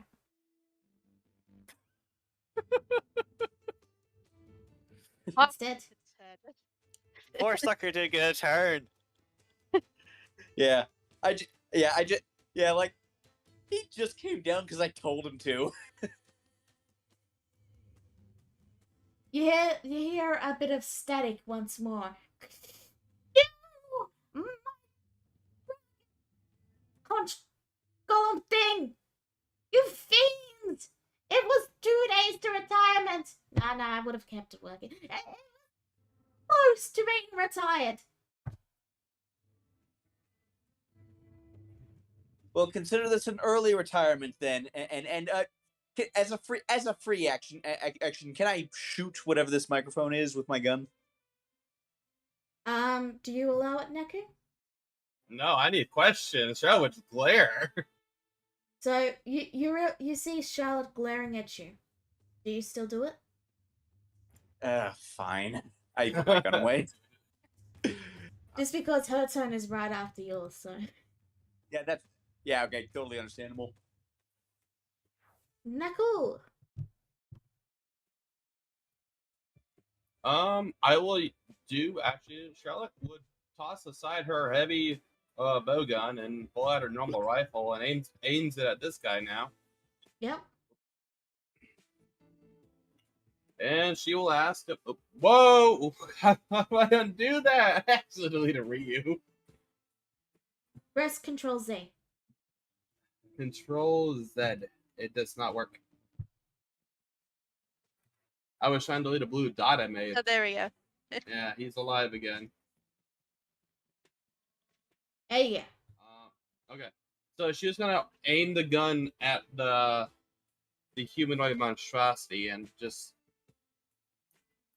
It's dead. Its head. Poor sucker didn't get a turn. Yeah. Like, he just came down because I told him to. You hear a bit of static once more. You! Conch Golem thing! You fiend! It was 2 days to retirement! Nah, I would have kept it working. Close to being retired. Well, consider this an early retirement then, and as a free action, can I shoot whatever this microphone is with my gun? Do you allow it, Neku? No, I need questions. Show with glare. So you see Charlotte glaring at you. Do you still do it? Fine. I put my gun away. Just because her turn is right after yours, so. Yeah, okay, totally understandable. Neku! I will do actually. Charlotte would toss aside her heavy bow gun and pull out her normal rifle and aims it at this guy now. Yep. And she will ask, "Whoa! How do I undo that? I accidentally deleted Ryu." Press Control Z. Control Z. It does not work. I was trying to delete a blue dot I made. Oh, there we go. Yeah, he's alive again. Hey, yeah. Okay. So she was gonna aim the gun at the humanoid monstrosity and just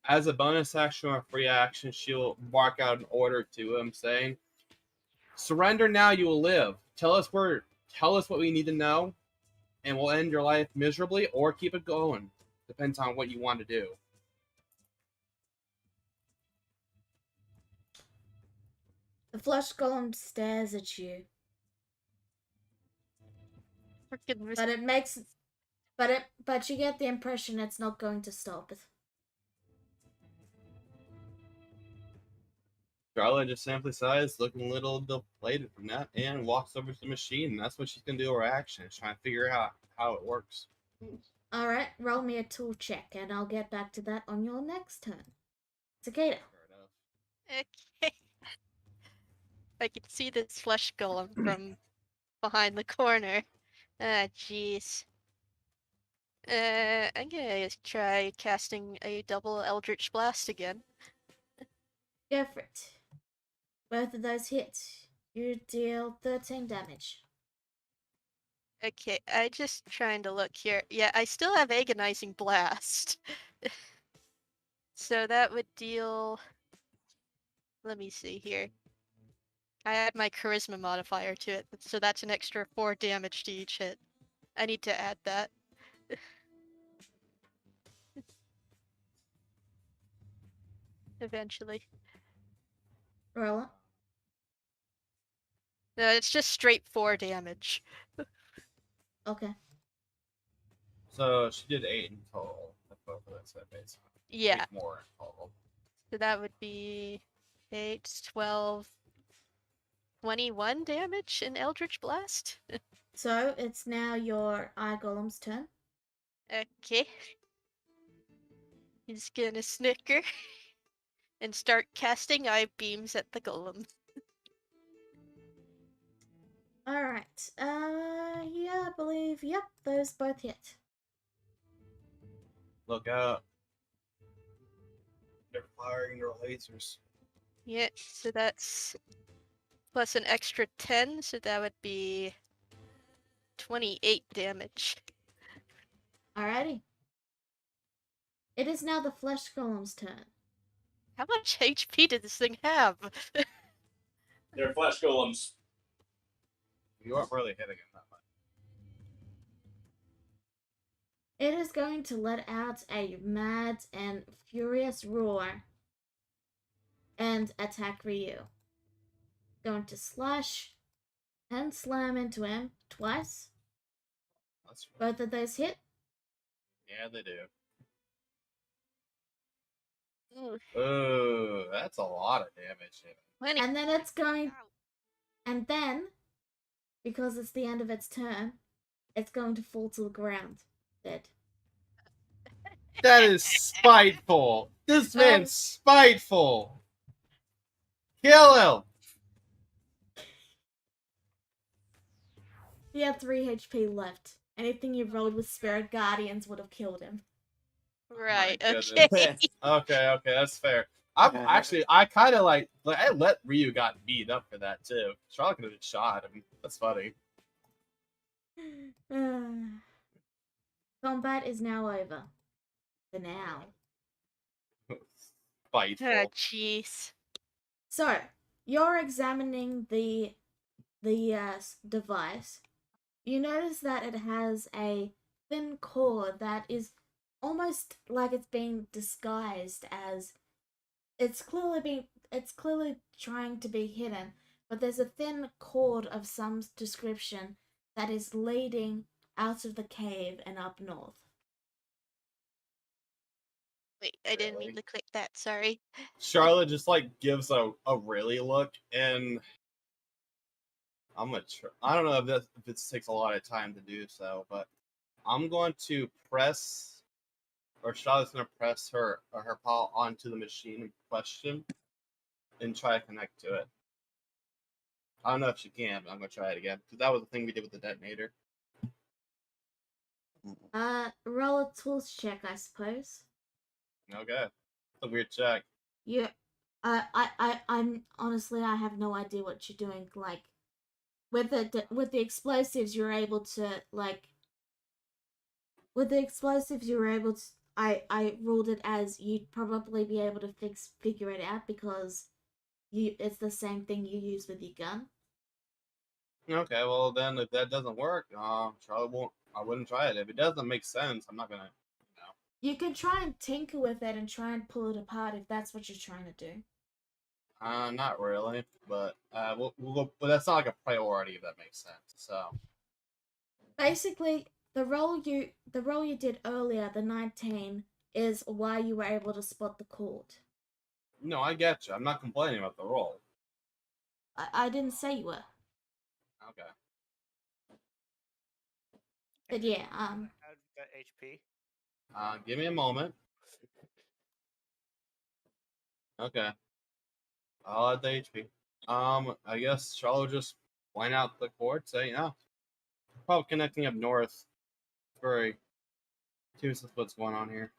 as a bonus action or free action, she'll bark out an order to him saying, "Surrender now, you will live. Tell us what we need to know, and we'll end your life miserably or keep it going. Depends on what you want to do." The Flash Golem stares at you, Freaking but it makes, but you get the impression it's not going to stop. Charlotte just simply sighs, looking a little deflated from that, and walks over to the machine. And that's what she's gonna do her action, is trying to figure out how it works. Alright, roll me a tool check, and I'll get back to that on your next turn. Cicada. Fair enough. Okay. I can see this flesh golem from behind the corner. Ah, jeez. I'm gonna try casting a double Eldritch Blast again. Go for it. Both of those hit. You deal 13 damage. Okay, I just trying to look here. Yeah, I still have Agonizing Blast. So that would deal... Let me see here. I add my Charisma modifier to it, so that's an extra 4 damage to each hit. I need to add that. Eventually. Roll it. No, it's just straight 4 damage. Okay. So she did 8 in total. That's both of us, basically. Yeah. 8 more in total. So that would be 8, 12, 21 damage in Eldritch Blast. So it's now your eye golem's turn. Okay. He's gonna snicker and start casting eye beams at the golem. Alright. Yeah, I believe, yep, those both hit. Look out. They're firing their lasers. Yeah, so that's plus an extra 10, so that would be 28 damage. Alrighty. It is now the Flash Golem's turn. How much HP did this thing have? They're Flash Golems. You aren't really hitting him that much. It is going to let out a mad and furious roar and attack Ryu. Going to slash and slam into him twice. That's right. Both of those hit. Yeah, they do. Ooh, Ooh, that's a lot of damage. 20. And then it's going, Ow. and then, because it's the end of its turn, it's going to fall to the ground. Dead. That is spiteful. This man's spiteful. Kill him. He had 3 HP left. Anything you rolled with Spirit Guardians would have killed him. Right, My okay. goodness. Okay, that's fair. I kind of like I let Ryu got beat up for that too. Charlotte could have just shot him. That's funny. Combat is now over. For now. Spiteful. Ah, jeez. So, you're examining the device. You notice that it has a thin cord that is almost like it's being disguised as it's clearly trying to be hidden, but there's a thin cord of some description that is leading out of the cave and up north. Wait, I didn't mean Really? to click that, sorry. Charlotte just like gives a really look, and I'm gonna try. I don't know if this takes a lot of time to do so, but I'm going to press, or Charlotte's gonna press her paw onto the machine in question and try to connect to it. I don't know if she can, but I'm gonna try it again because that was the thing we did with the detonator. Roll a tools check, I suppose. Okay, it's a weird check. You, I'm honestly, I have no idea what you're doing. Like, with the explosives, you're able to like. With the explosives, you were able to. I ruled it as you'd probably be able to figure it out because it's the same thing you use with your gun. Okay, well then if that doesn't work, Charlotte won't. I wouldn't try it. If it doesn't make sense, I'm not gonna. You can try and tinker with it and try and pull it apart if that's what you're trying to do. Not really, but we'll go. But that's not like a priority if that makes sense. So Basically, the roll you did earlier, the 19, is why you were able to spot the cord. no, I get you. I'm not complaining about the roll. I didn't say you were, Okay. but yeah. How do you get HP? Give me a moment. Okay. I'll add the HP. I guess Charlotte just went out the cord, say, yeah. Probably connecting up north. Very curious with what's going on here.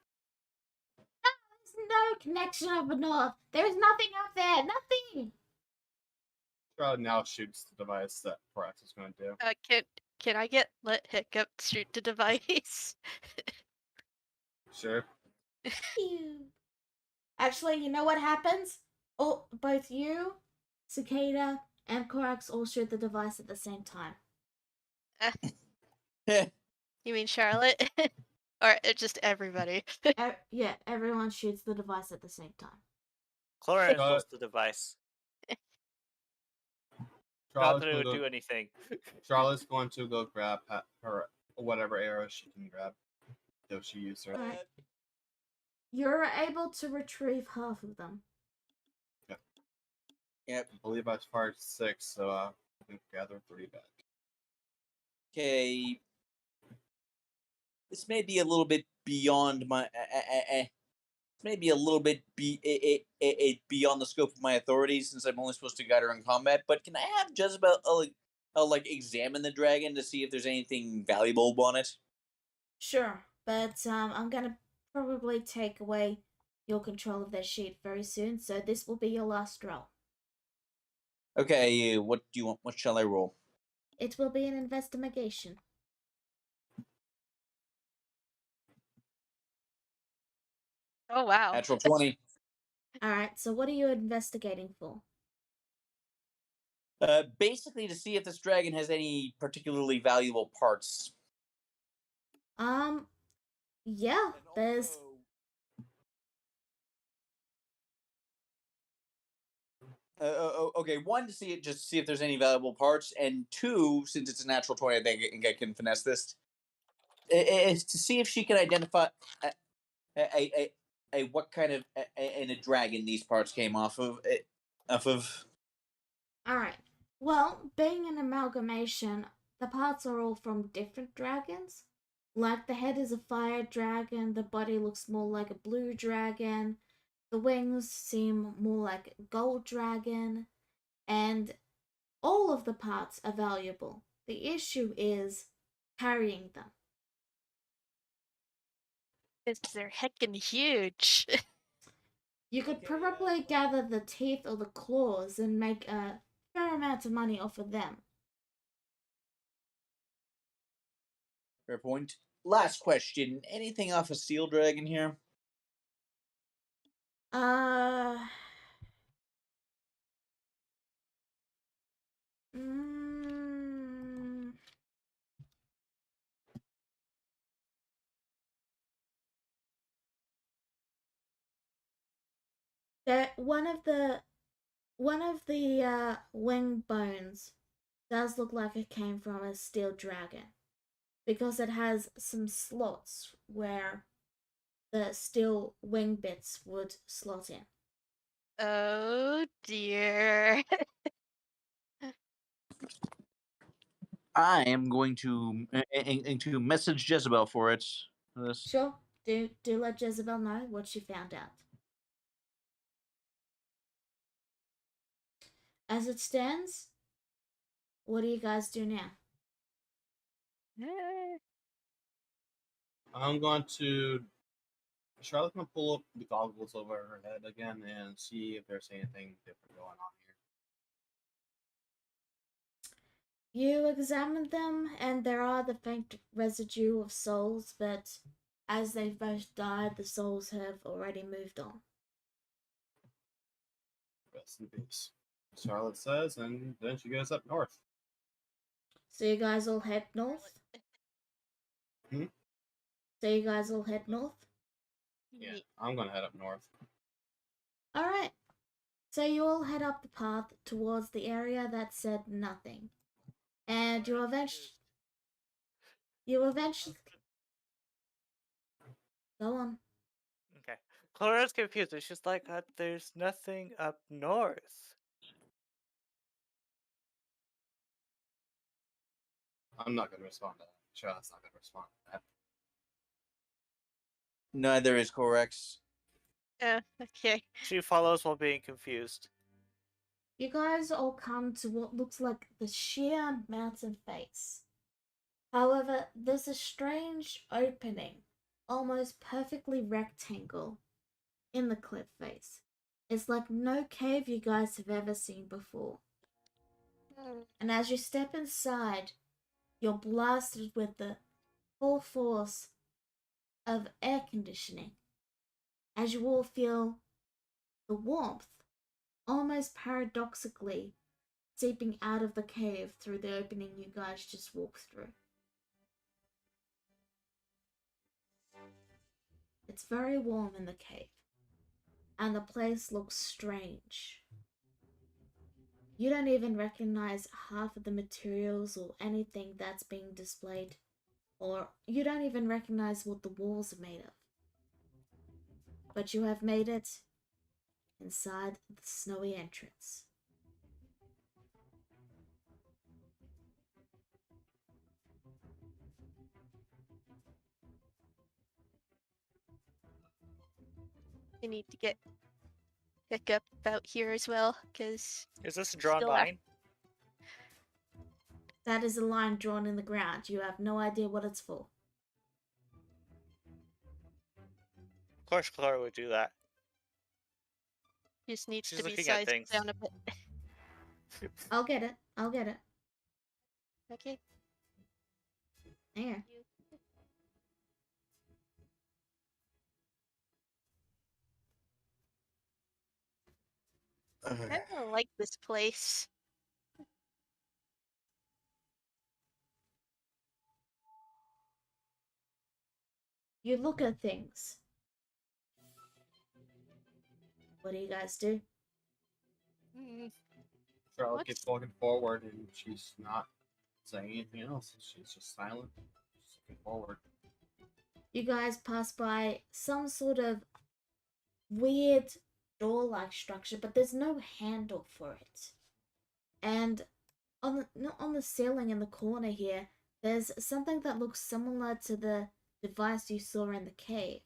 There's no connection up north. There's nothing up there. Nothing. Charlotte now shoots the device that Prax is going to do. Can I let Hiccup shoot the device? Sure. Phew. Actually, you know what happens? Oh, both you, Cicada, and Korax all shoot the device at the same time. You mean Charlotte? Or just everybody? Yeah, everyone shoots the device at the same time. Chlorine Got pulls the device. Not Charlotte's that it gonna would go, do anything. Charlotte's going to go grab her whatever arrow she can grab. If she used her. Alright. You're able to retrieve half of them. Yep. I believe I fired 6, so I can gather 3 back. Okay. This may be a little bit beyond my. Maybe a little bit beyond the scope of my authority, since I'm only supposed to guide her in combat. But can I have Jezebel like examine the dragon to see if there's anything valuable on it? Sure, but I'm gonna probably take away your control of that sheet very soon, so this will be your last roll. Okay, what do you want? What shall I roll? It will be an investigation. Oh wow. Natural 20. Alright, so what are you investigating for? Basically to see if this dragon has any particularly valuable parts. Yeah, there's Okay, one, to see it, just see if there's any valuable parts, and two, since it's a natural 20, I think I can finesse this. Is to see if she can identify a what kind of a dragon these parts came off of. Alright. Well, being an amalgamation, the parts are all from different dragons. Like the head is a fire dragon, the body looks more like a blue dragon, the wings seem more like a gold dragon, and all of the parts are valuable. The issue is carrying them. Because they're heckin' huge. You could Okay, probably gather the teeth or the claws and make a fair amount of money off of them. Fair point. Last question. Anything off a steel dragon here? Uh. Mm, that one of the wing bones does look like it came from a steel dragon because it has some slots where the steel wing bits would slot in. Oh dear. I am going to message Jezebel for it. This. Sure, do let Jezebel know what she found out. As it stands, what do you guys do now? I'm going to. Charlotte's going to pull up the goggles over her head again and see if there's anything different going on here. You examine them, and there are the faint residue of souls, but as they've both died, the souls have already moved on. Rest in peace. Charlotte says, and then she goes up north. So you guys all head north? Hmm? So you guys all head north? Yeah, I'm going to head up north. Alright. So you all head up the path towards the area that said nothing. And you eventually... Go on. Okay. Clara's confused. It's just like, there's nothing up north. I'm not going to respond to that. Charlotte's not going to respond to that. Neither is Corex. Okay. She follows while being confused. You guys all come to what looks like the sheer mountain face. However, there's a strange opening, almost perfectly rectangle, in the cliff face. It's like no cave you guys have ever seen before. And as you step inside, you're blasted with the full force of air conditioning. As you all feel the warmth, almost paradoxically, seeping out of the cave through the opening you guys just walked through. It's very warm in the cave, and the place looks strange. You don't even recognize half of the materials or anything that's being displayed, or you don't even recognize what the walls are made of. but you have made it inside the snowy entrance. I need to get Hiccup out here as well, because Is this a drawn Still have- line? That is a line drawn in the ground. You have no idea what it's for. Of course, Clara would do that. just needs She's to be looking at sized things. down a bit. I'll get it. I'll get it. Okay. There. I don't like this place. You look at things. What do you guys do? Charlotte What's- keeps walking forward, and she's not saying anything else. She's just silent, just looking forward. You guys pass by some sort of weird door-like structure, but there's no handle for it. And on the ceiling in the corner here, there's something that looks similar to the device you saw in the cave.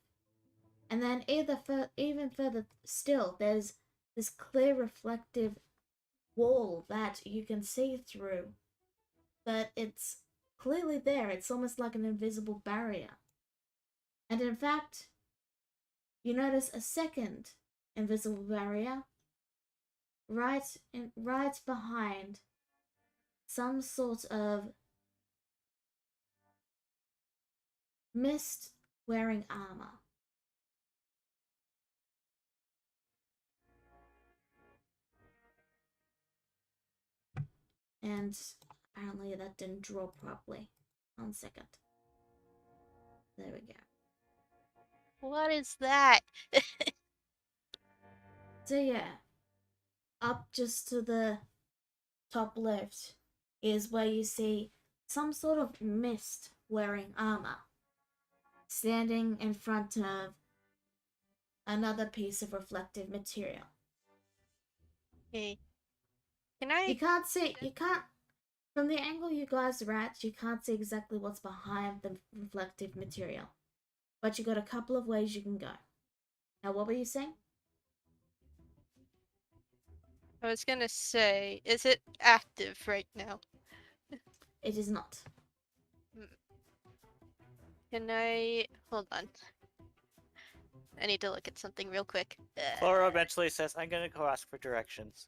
And then even further still, there's this clear reflective wall that you can see through. But it's clearly there. It's almost like an invisible barrier. And in fact, you notice a second invisible barrier right behind some sort of mist wearing armor. And apparently that didn't draw properly. 1 second. There we go. What is that? So yeah, up just to the top left is where you see some sort of mist wearing armor standing in front of another piece of reflective material. Okay. Can I? From the angle you guys are at, you can't see exactly what's behind the reflective material. But you got a couple of ways you can go. Now, what were you saying? I was gonna say, is it active right now? It is not. Can I? Hold on. I need to look at something real quick. Clara eventually says, I'm gonna go ask for directions.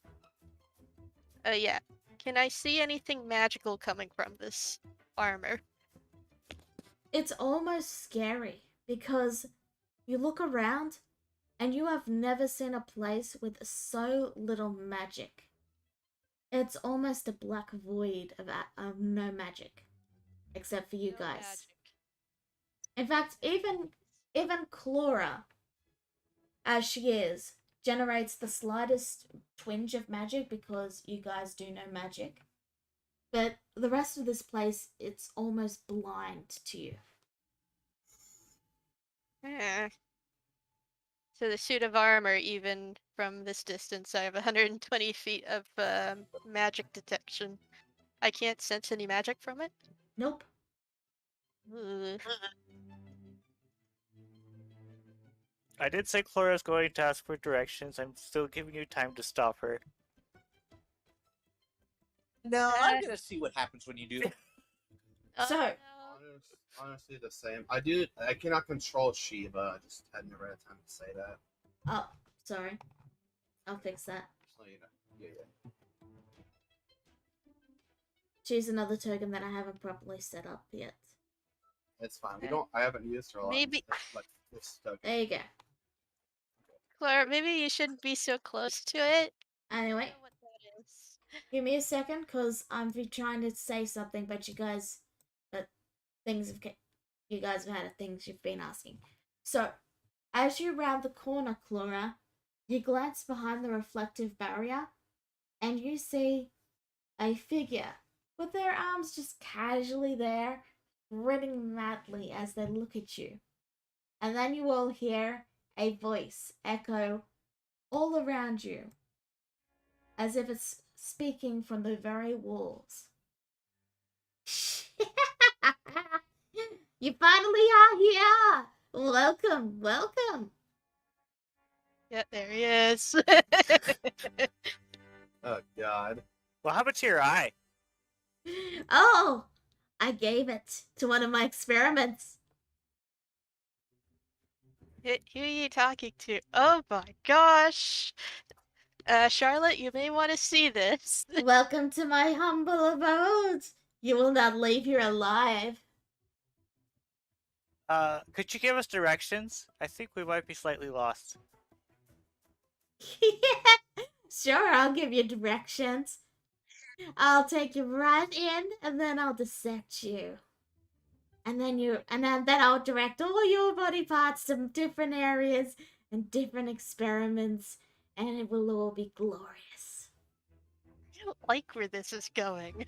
Yeah. Can I see anything magical coming from this armor? It's almost scary because you look around and you have never seen a place with so little magic. It's almost a black void of no magic, except for you No guys. magic. In fact, even Clara, as she is, generates the slightest twinge of magic because you guys do know magic. But the rest of this place, it's almost blind to you. Eh. So the suit of armor, even from this distance, I have 120 feet of magic detection. I can't sense any magic from it? Nope. Ugh. I did say Clara's going to ask for directions. I'm still giving you time to stop her. No, I'm gonna see what happens when you do. So- no. Honestly, the same. I cannot control Shiva. I just had never had time to say that. Oh, sorry. I'll fix that. So, you know, yeah. Choose another token that I haven't properly set up yet. It's fine. Okay. I haven't used her a lot. Maybe- Like this token. There you go. Clara, maybe you shouldn't be so close to it. I don't Anyway, know what that is. give me a second, because I'm trying to say something, but you guys have had things you've been asking. So, as you round the corner, Clara, you glance behind the reflective barrier, and you see a figure with their arms just casually there, grinning madly as they look at you. And then you all hear a voice echo all around you, as if it's speaking from the very walls. You finally are here! Welcome, welcome! Yeah, there he is. Oh God. What happened to your eye? Oh, I gave it to one of my experiments. Who are you talking to? Oh my gosh. Charlotte, you may want to see this. Welcome to my humble abode. You will not leave here alive. Could you give us directions? I think we might be slightly lost. Sure, I'll give you directions. I'll take you right in, and then I'll dissect you. And then I'll direct all your body parts to different areas and different experiments, and it will all be glorious. I don't like where this is going.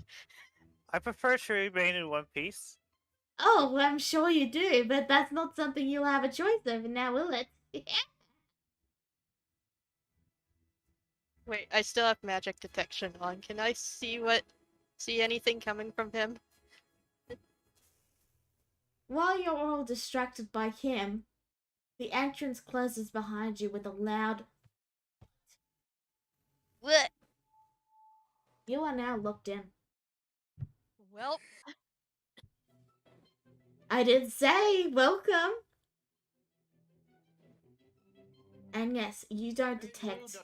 I prefer to remain in one piece. Oh, I'm sure you do, but that's not something you'll have a choice over now, will it? Wait, I still have magic detection on. Can I see anything coming from him? While you're all distracted by him, the entrance closes behind you with a loud... What? You are now locked in. Well, I did say, welcome! And yes, you don't detect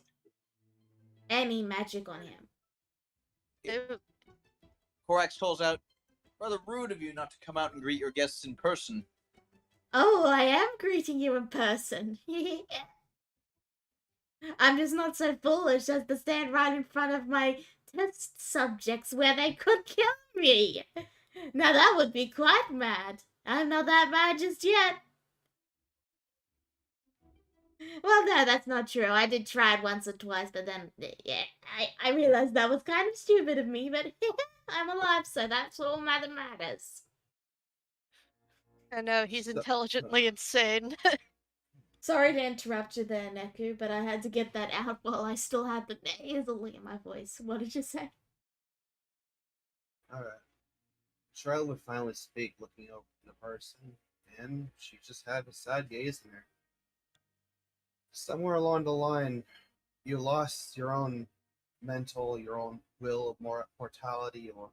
any magic on him. ew, Korax calls out, "Rather rude of you not to come out and greet your guests in person." Oh, I am greeting you in person. I'm just not so foolish as to stand right in front of my test subjects where they could kill me. Now that would be quite mad. I'm not that mad just yet. Well, no, that's not true. I did try it once or twice, but then, yeah, I realized that was kind of stupid of me, but I'm alive, so that's all that matters. I know, he's So- intelligently insane. Sorry to interrupt you there, Neku, but I had to get that out while I still had the nasally in my voice. What did you say? Alright. Charlotte would finally speak, looking over the person, and she just had a sad gaze in her. Somewhere along the line, you lost your own your own will of mortality or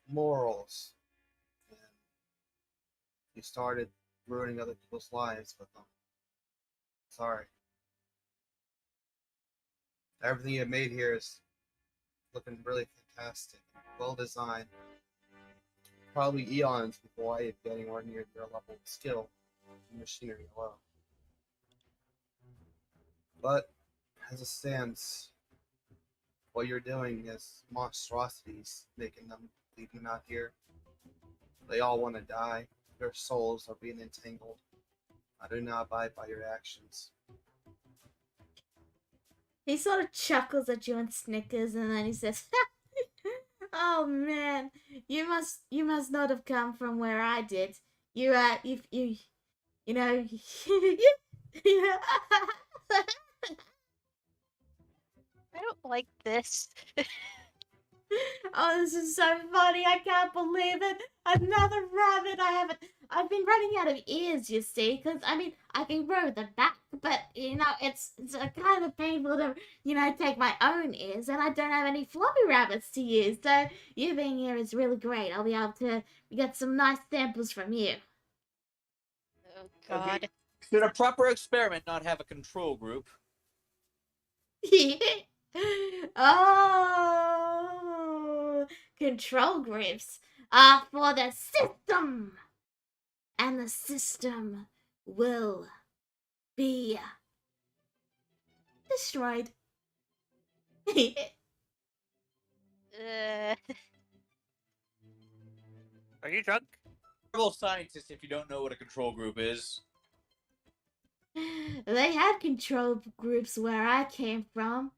morals, and you started ruining other people's lives with them. Sorry. Everything you made here is looking really fantastic, well designed. Probably eons before I get anywhere near your level of skill in machinery alone. But as it stands, what you're doing is monstrosities, making them leaving them out here. They all want to die. Their souls are being entangled. I do not abide by your actions. He sort of chuckles at you and snickers, and then he says, "Oh man, you must not have come from where I did. You know, I don't like this. Oh, this is so funny. I can't believe it. Another rabbit. I've been running out of ears, you see, because, I mean, I can grow them back, but, it's kind of painful to, take my own ears, and I don't have any floppy rabbits to use, so you being here is really great. I'll be able to get some nice samples from you. Oh god. Should a proper experiment not have a control group? Oh, control groups are for the system, and the system will be destroyed. Are you drunk? Terrible scientist if you don't know what a control group is. They had control groups where I came from.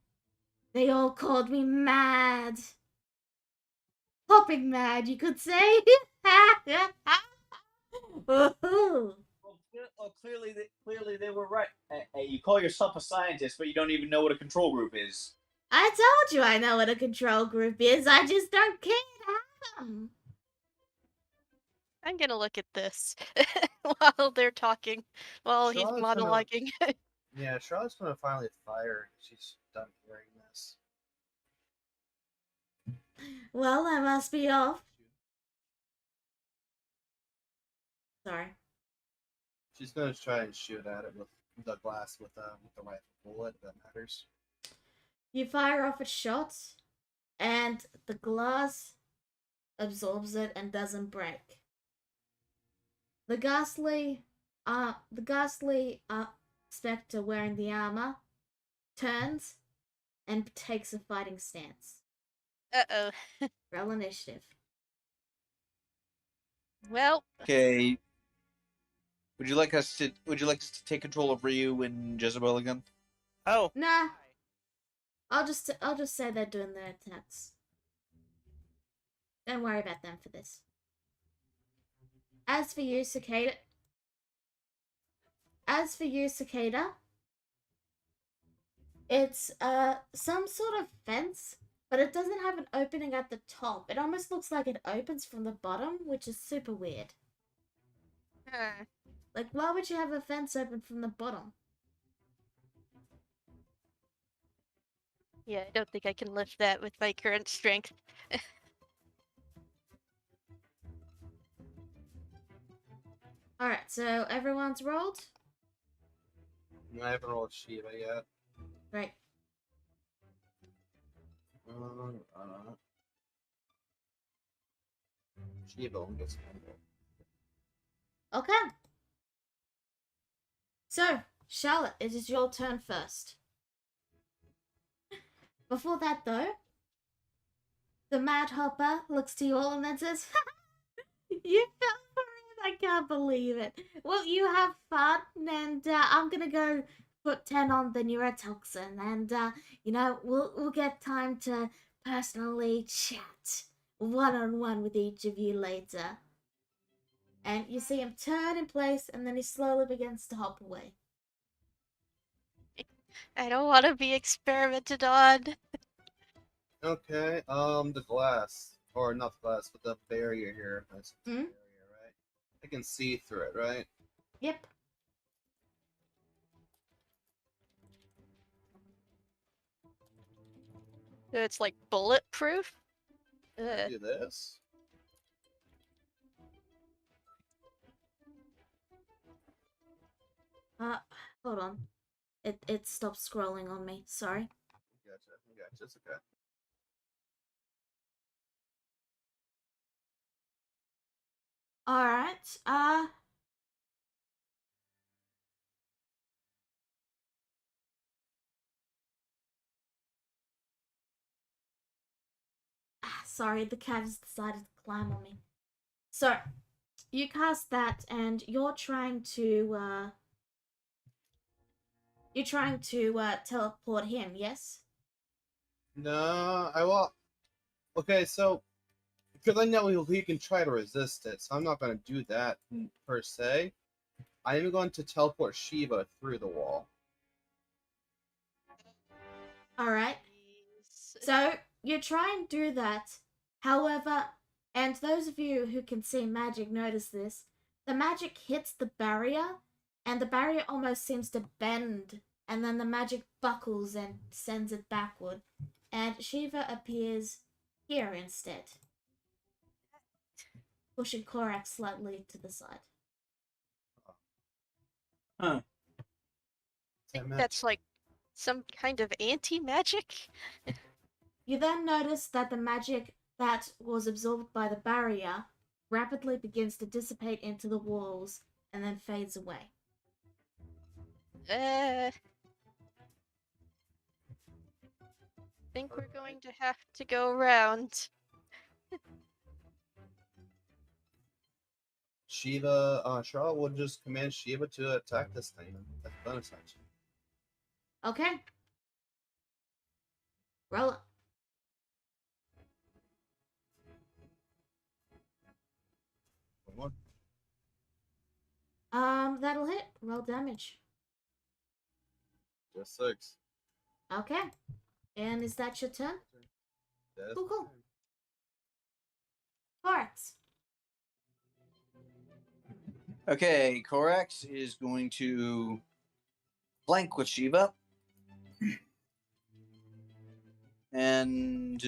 They all called me mad. Hopping mad, you could say. Woohoo. Well, clearly they were right. You call yourself a scientist, but you don't even know what a control group is. I told you I know what a control group is. I just don't care to have them. I'm gonna look at this while they're talking, while he's Charlotte's gonna- monologuing. Yeah, Charlotte's gonna finally fire. She's done hearing this. Well, I must be off. Sorry. She's gonna try and shoot at it with the glass with the rifle bullet. If that matters. You fire off a shot, and the glass absorbs it and doesn't break. The ghastly specter wearing the armor turns and takes a fighting stance. Uh-oh. Roll initiative. Well, Okay. Would you like us to take control of Ryu and Jezebel again? Oh, Nah, I'll just say they're doing their attacks. Don't worry about them for this. As for you, Cicada, it's some sort of fence, but it doesn't have an opening at the top. It almost looks like it opens from the bottom, which is super weird. Like, why would you have a fence open from the bottom? yeah, I don't think I can lift that with my current strength. Alright, so everyone's rolled? I haven't rolled Shiva yet. Right. Shiva only gets one roll. Okay. So, Charlotte, it is your turn first. Before that, though, the Mad Hopper looks to you all and then says, "You fell for it! I can't believe it. Well, you have fun, and I'm gonna go put 10 on the neurotoxin, and we'll get time to personally chat one-on-one with each of you later." And you see him turn in place, and then he slowly begins to hop away. I don't want to be experimented on. Okay, the glass. Or not the glass, but the barrier here. That's the barrier, right? I can see through it, right? Yep. So it's like bulletproof? Ugh. Do this. Hold on. It stopped scrolling on me. Sorry. Gotcha. It's okay. Alright, sorry, the cat has decided to climb on me. So, you cast that and you're trying to teleport him, yes? No, I will. Okay, so because I know he can try to resist it, so I'm not going to do that per se. I am going to teleport Shiva through the wall. Alright. Jeez. So, you try and do that. However, and those of you who can see magic notice this, the magic hits the barrier, and the barrier almost seems to bend, and then the magic buckles and sends it backward, and Shiva appears here instead, pushing Korak slightly to the side. Huh. I think that's like some kind of anti-magic? You then notice that the magic that was absorbed by the barrier rapidly begins to dissipate into the walls and then fades away. Think we're going to have to go around. Shiva, Charlotte will just command Shiva to attack this thing. That's bonus action. Okay. Roll it. One. That'll hit. Roll damage. Just 6. Okay. And is that your turn? That's Cool, cool. my turn. Corax. Okay, Korax is going to flank with Shiva. And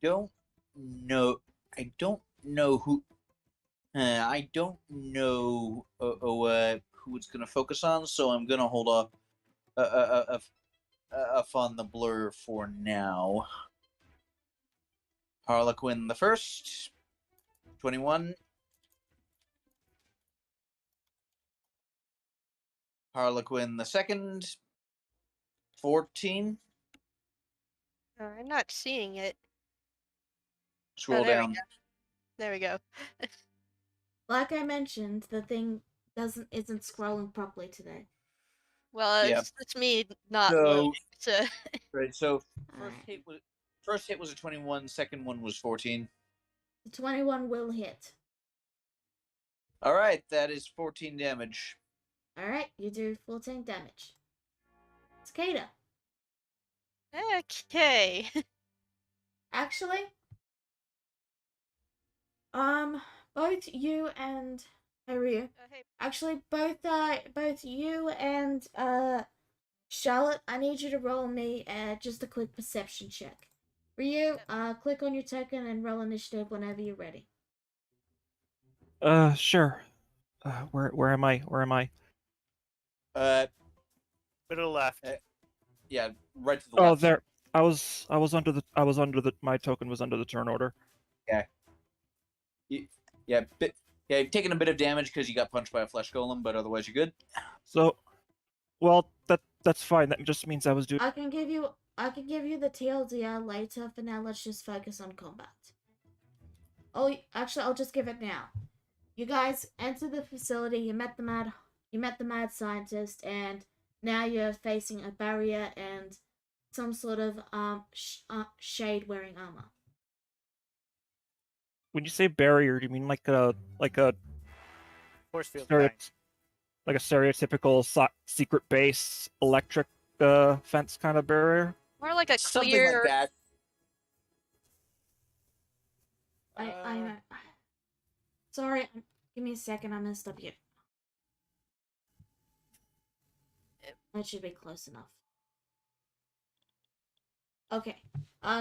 don't know. I don't know who. I don't know who it's gonna focus on, so I'm gonna hold off on the blur for now. Harlequin the first, 21. Harlequin the second, 14. I'm not seeing it. Scroll there we down. go. There we go. Like I mentioned, the thing isn't scrolling properly today. Well, Yeah. it's me not So- loading. So Right. So Alright. first hit was a 21. Second one was 14. The 21 will hit. All right, that is 14 damage. Alright, you do 14 damage. Cicada. okay. Actually, both you and Haru. Hey, Actually, both you and Charlotte, I need you to roll me just a quick perception check. Ryu, click on your token and roll initiative whenever you're ready. Sure. Where am I? Where am I? Middle left. Yeah, right to the Oh, left. there. I was under the my token was under the turn order. Yeah, you've taken a bit of damage because you got punched by a Flash Golem, but otherwise you're good. So, well, that's fine. That just means I was doing. I can give you the TLDR later. For now, let's just focus on combat. Oh, actually, I'll just give it now. You guys entered the facility. You met the mad scientist, and now you're facing a barrier and some sort of shade wearing armor. When you say barrier, do you mean like a Force field stereo- kind. like a stereotypical secret base electric fence kind of barrier? more like a Something clear. like that. I'm sorry. Give me a second. I messed up here. That should be close enough. Okay.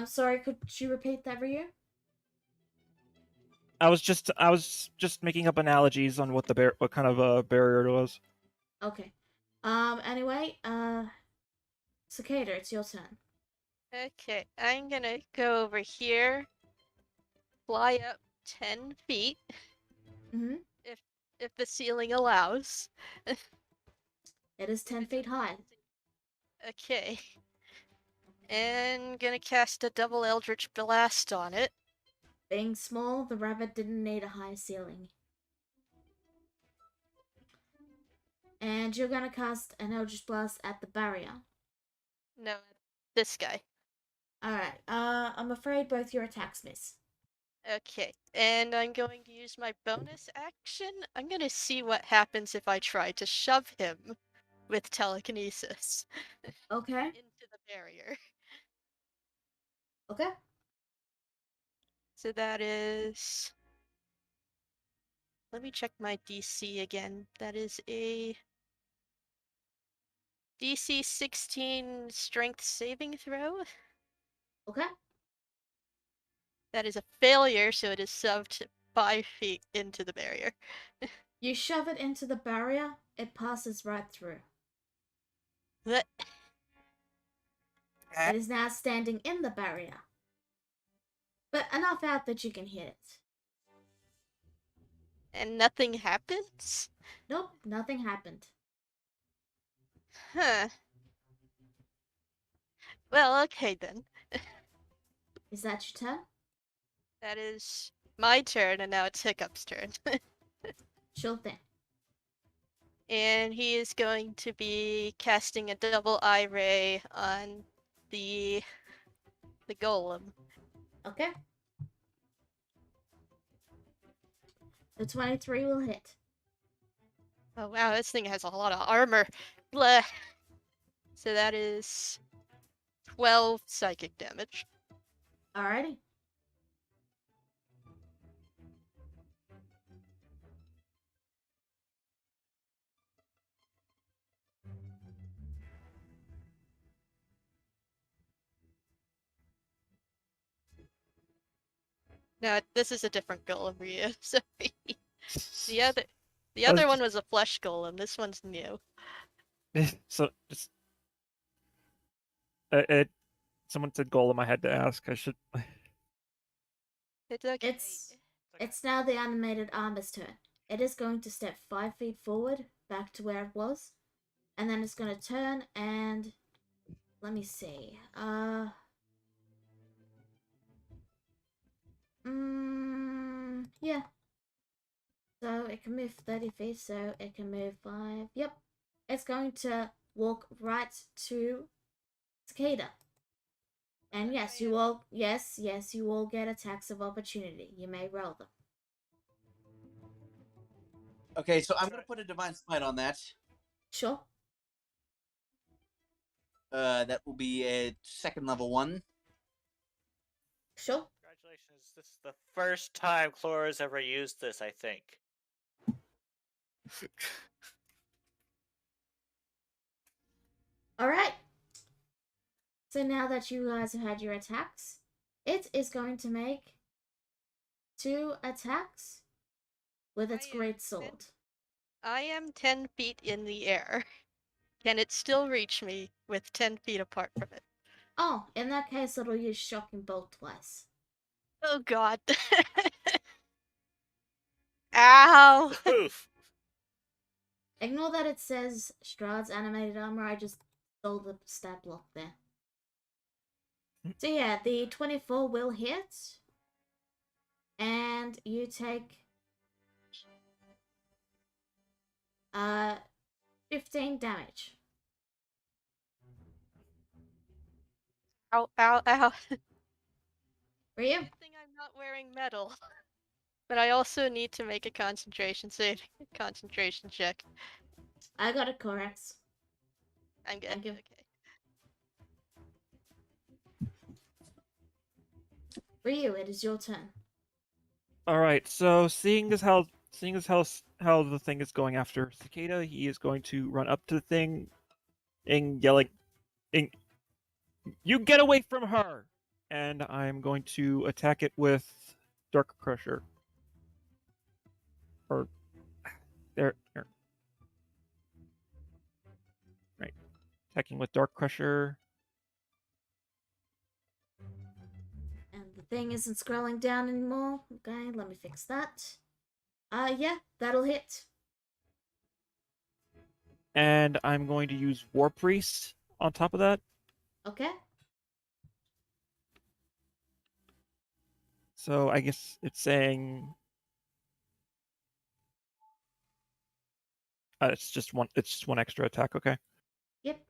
Sorry. Could you repeat that for you? I was just making up analogies on what what kind of a barrier it was. Okay. Anyway. Cicada, it's your turn. Okay, I'm gonna go over here, fly up 10 feet, Mm-hmm. if the ceiling allows. It is 10 feet high. Okay. And gonna cast a double Eldritch Blast on it. Being small, the rabbit didn't need a high ceiling. And you're gonna cast an Eldritch Blast at the barrier. No, this guy. Alright, I'm afraid both your attacks miss. Okay, and I'm going to use my bonus action. I'm gonna see what happens if I try to shove him with telekinesis Okay, into the barrier. okay. So that is. Let me check my DC again. That is a DC 16 strength saving throw. Okay. That is a failure, so it is shoved 5 feet into the barrier. You shove it into the barrier, it passes right through. But It is now standing in the barrier. But enough out that you can hit it. and nothing happens? Nope, nothing happened. Huh. Well, okay then. Is that your turn? That is my turn, and now it's Hiccup's turn. Sure thing. And he is going to be casting a double eye ray on the the golem. Okay. The 23 will hit. Oh wow, this thing has a lot of armor. Blah. So that is 12 psychic damage. Alrighty. No, this is a different golem, Ryu. So the other, the I was other one was a flesh golem. This one's new. So just someone said golem. I had to ask. I should. It's okay. It's now the animated armor's turn. It is going to step 5 feet forward, back to where it was, and then it's going to turn and let me see. Yeah. So it can move 30 feet, so it can move 5. Yep. It's going to walk right to Cicada. And yes, you all get attacks of opportunity. You may roll them. Okay, so I'm gonna put a divine smite on that. Sure. That will be a second level one. Sure. Congratulations. This is the first time Clora's ever used this, I think. Alright. So now that you guys have had your attacks, it is going to make 2 attacks with its great sword. I am 10 feet in the air. Can it still reach me with 10 feet apart from it? Oh, in that case, it'll use Shocking Bolt twice. Oh god. Ow! Oof. Ignore that it says Strahd's animated armor, I just stole the stat block there. So yeah, the 24 will hit. And you take 15 damage. Ow, ow, ow. Ryu? Good thing I'm not wearing metal. But I also need to make a concentration check. I got it correct. I'm good. Thank you. Okay. Ryu, it is your turn. All right. So seeing as how the thing is going after Cicada, he is going to run up to the thing and yelling, "You get away from her!" And I'm going to attack it with Dark Crusher. Or there. Right. Attacking with Dark Crusher. And the thing isn't scrolling down anymore. Okay, let me fix that. Yeah, that'll hit. And I'm going to use War Priest on top of that. Okay. So I guess it's saying it's just one extra attack, okay? Yep.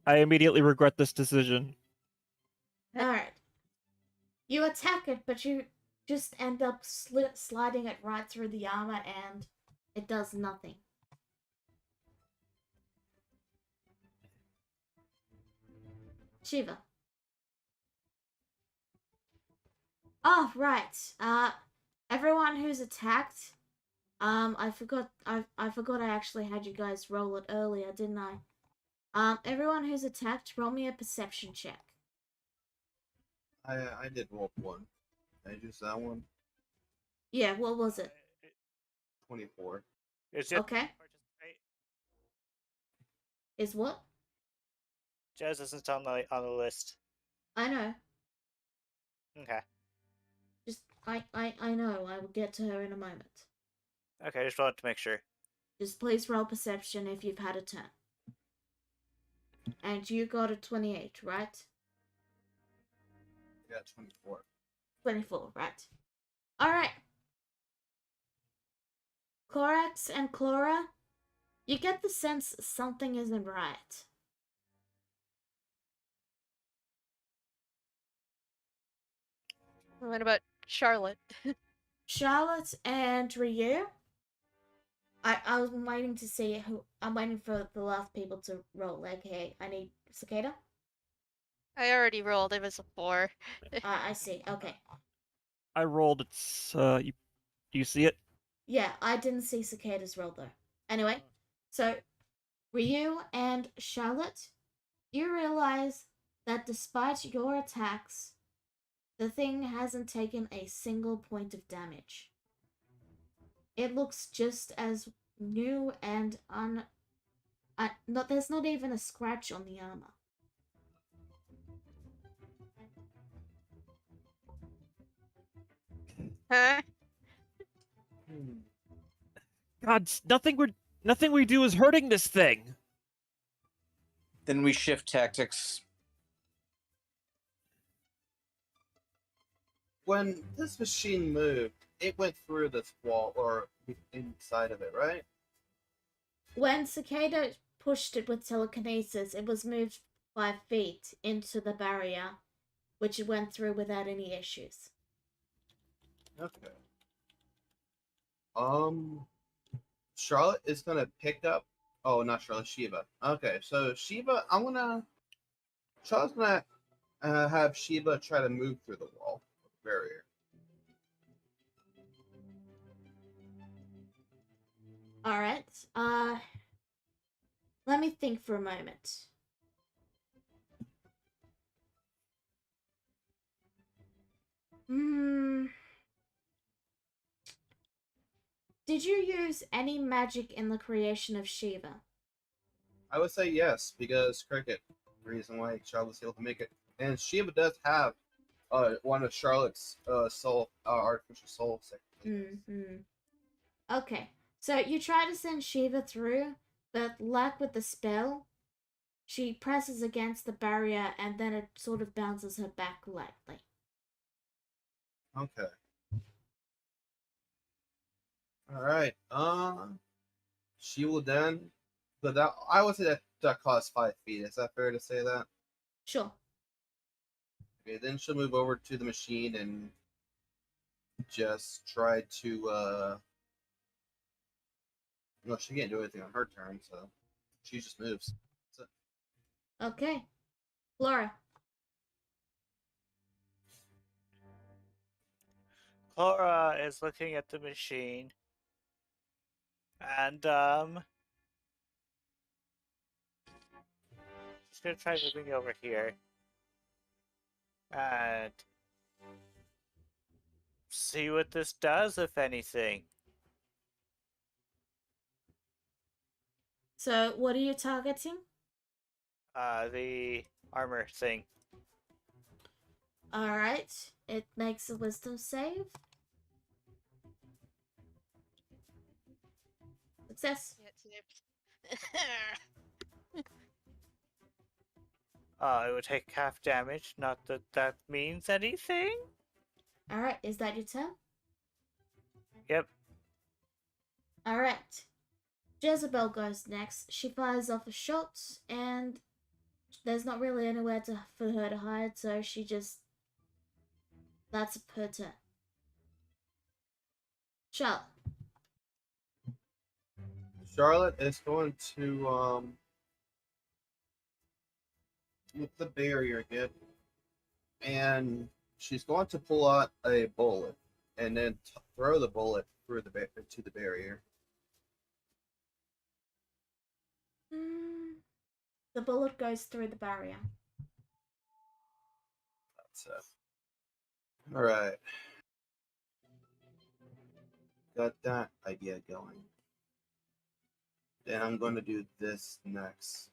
I immediately regret this decision. Alright. You attack it, but you just end up sliding it right through the armor and it does nothing. Shiva. Oh, right. Everyone who's attacked, I forgot I actually had you guys roll it earlier, didn't I? Everyone who's attacked, roll me a perception check. I did roll one. I used that one. Yeah, what was it? 24. Is it Okay. participate? Is what? Jez isn't on the list. I know. Okay. Just I know. I will get to her in a moment. Okay, just wanted to make sure. Just please roll perception if you've had a turn. And you got a 28, right? Yeah, 24. 24, right. Alright. Clorax and Clora, you get the sense something isn't right. What about Charlotte? Charlotte and Ryu. I was waiting to see who. I'm waiting for the last people to roll. Like, hey, I need Cicada. I already rolled. It was a 4. I see. Okay. I rolled. It's you. Do you see it? Yeah, I didn't see Cicada's roll though. Anyway, so Ryu and Charlotte, you realize that despite your attacks, the thing hasn't taken a single point of damage. It looks just as new and there's not even a scratch on the armor. Huh? God, nothing we do is hurting this thing. Then we shift tactics. When this machine moved, it went through this wall or inside of it, right? When Cicada pushed it with telekinesis, it was moved 5 feet into the barrier, which it went through without any issues. Okay. Charlotte is gonna pick up. Oh, not Charlotte, Shiva. Okay, so Shiva, Charlotte's gonna have Shiva try to move through the wall barrier. Alright, let me think for a moment. Did you use any magic in the creation of Shiva? I would say yes, because Cricket, the reason why Charlotte's able to make it. And Shiva does have one of Charlotte's artificial soul signatures. Okay, so you try to send Shiva through, but like with the spell, she presses against the barrier and then it sort of bounces her back lightly. Okay. Alright. She will then, but that I would say that costs 5 feet. Is that fair to say that? Sure. Okay, then she'll move over to the machine and just try to no, she can't do anything on her turn, so she just moves. Okay. Laura. Clara is looking at the machine, and she's gonna try moving over here and see what this does, if anything. So, what are you targeting? The armor thing. Alright. It makes a wisdom save. Success. It would take half damage. Not that that means anything. Alright, is that your turn? Yep. Alright. Jezebel goes next. She fires off a shot, and there's not really anywhere for her to hide, so she just... That's her turn. Charlotte. Charlotte is going to with the barrier again, and she's going to pull out a bullet and then throw the bullet through to the barrier. The bullet goes through the barrier. That's it. All right, got that idea going. Then I'm going to do this next.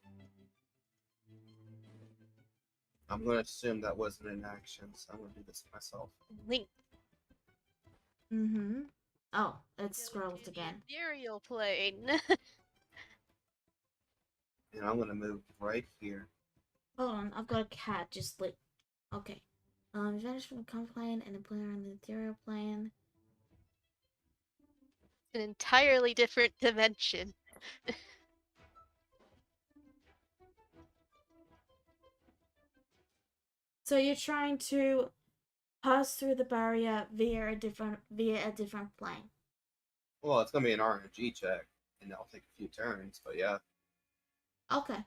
I'm going to assume that wasn't an action, so I'm going to do this myself. Link. Oh, it's Go scrolled to the again. ethereal plane. And I'm going to move right here. Hold on, I've got a cat just like... Okay. Vanish from the common plane and a player on the ethereal plane. An entirely different dimension. So you're trying to pass through the barrier via a different plane. Well, it's gonna be an RNG check, and that'll take a few turns. But yeah, Okay.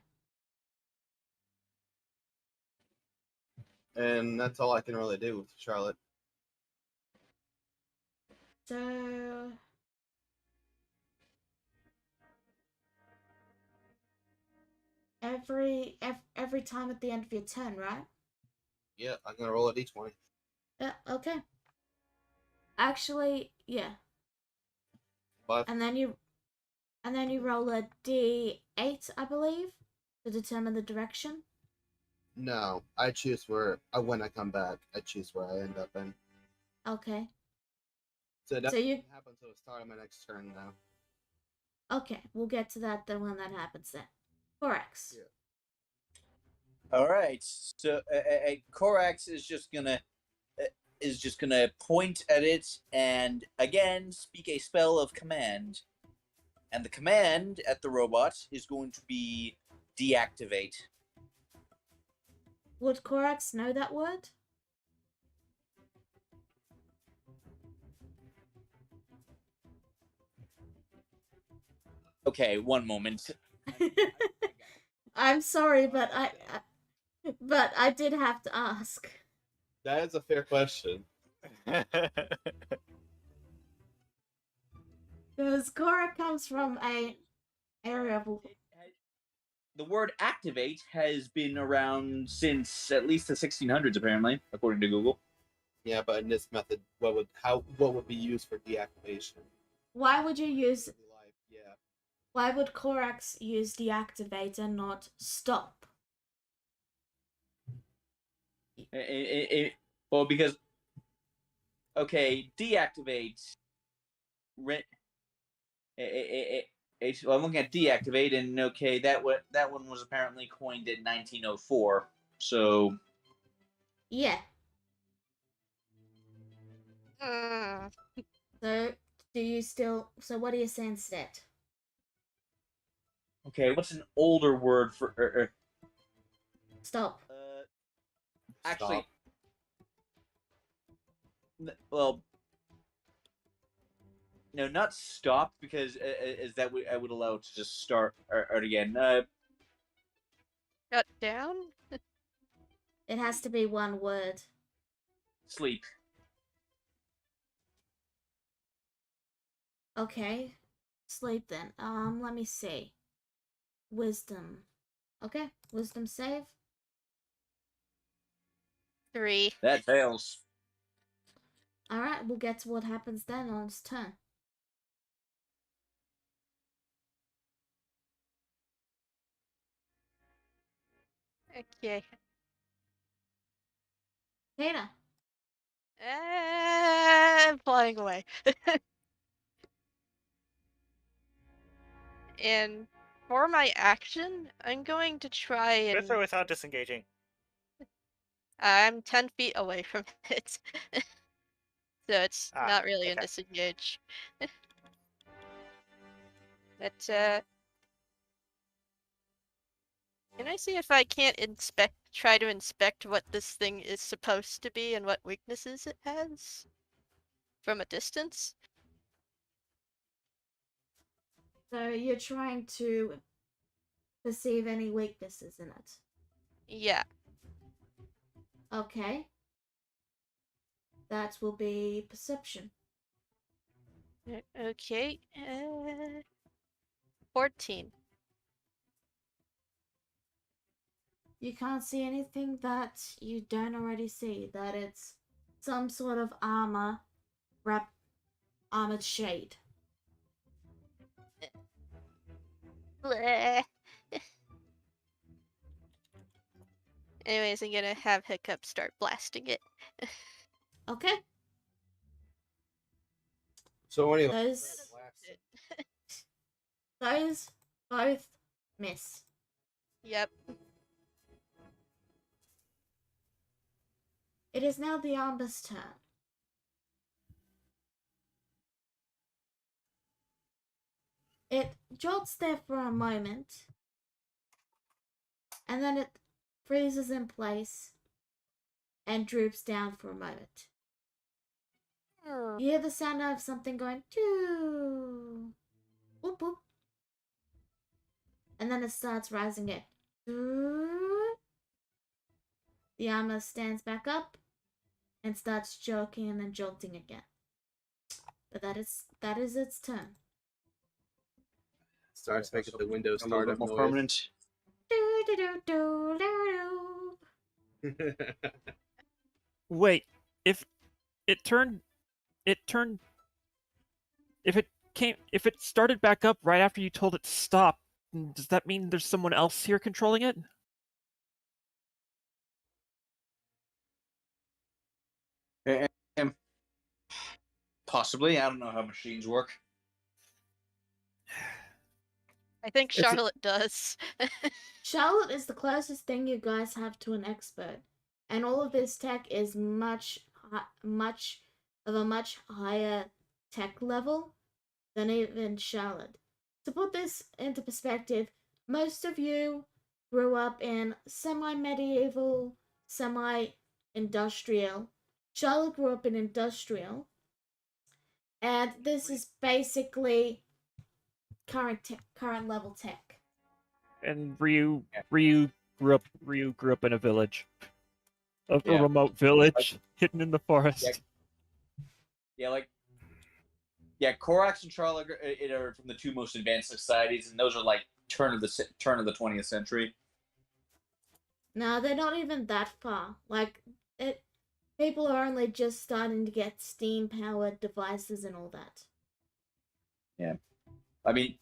and that's all I can really do with Charlotte. So every time at the end of your turn, right? Yeah, I'm gonna roll a d20. Yeah, okay. Actually, yeah. But And then you roll a d8, I believe, to determine the direction. no, I choose when I come back, I choose where I end up in. Okay. So that So you doesn't happen until the start of my next turn now. okay, we'll get to that then when that happens then. Corax. Yeah. All right. So Korax is just gonna point at it and again speak a spell of command, and the command at the robot is going to be deactivate. Would Corax know that word? Okay, one moment. I'm sorry, but I did have to ask. That is a fair question. Because Cora comes from a area of The word activate has been around since at least the 1600s, apparently, according to Google. Yeah, but in this method, what would be used for deactivation? why would you use Yeah. why would Corax use deactivate and not stop? Well, because okay, deactivate. Well, I'm looking at deactivate, and okay, that one was apparently coined in 1904. So Yeah. Mm. So what do you say instead? okay, what's an older word for? Stop. Actually, Stop. well, no, not stop because as that I would allow it to just start or again. Shut down? It has to be one word. Sleep. Okay. Sleep then. Let me see. Wisdom. Okay, wisdom save. 3. That fails. Alright, we'll get to what happens then on its turn. Okay. Kata. I'm flying away. And for my action, I'm going to try and... With or without disengaging? I'm 10 feet away from it. So it's Ah, not really a okay. disengage. But, can I see if I can't try to inspect what this thing is supposed to be and what weaknesses it has? From a distance? So you're trying to perceive any weaknesses in it. Yeah. Okay. That will be perception. Okay. 14. You can't see anything that you don't already see. That it's some sort of armored shade. Bleh. Anyways, I'm gonna have Hiccup start blasting it. Okay. So anyway, Those both miss. Yep. It is now the armor's turn. It jolts there for a moment, and then it freezes in place and droops down for a moment. Hmm. You hear the sound of something going doo, whoop whoop, and then it starts rising again. Doo. The armor stands back up and starts joking and then jolting again. But that is its turn. Starts making the Windows A little bit startup more noise. permanent. Doo, doo, doo, doo, doo, doo. Wait, if it turned, if it started back up right after you told it to stop, does that mean there's someone else here controlling it? Possibly. I don't know how machines work. I think It's- Charlotte does. Charlotte is the closest thing you guys have to an expert, and all of this tech is much of a much higher tech level than even Charlotte. To put this into perspective, most of you grew up in semi-medieval, semi-industrial. Charlotte grew up in industrial, and this is basically current level tech. And Ryu grew up in a village, a Yeah. remote village hidden in the forest. Yeah, Korax and Charlotte are from the two most advanced societies, and those are like turn of the 20th century. No, they're not even that far. Like, people are only just starting to get steam-powered devices and all that. I mean,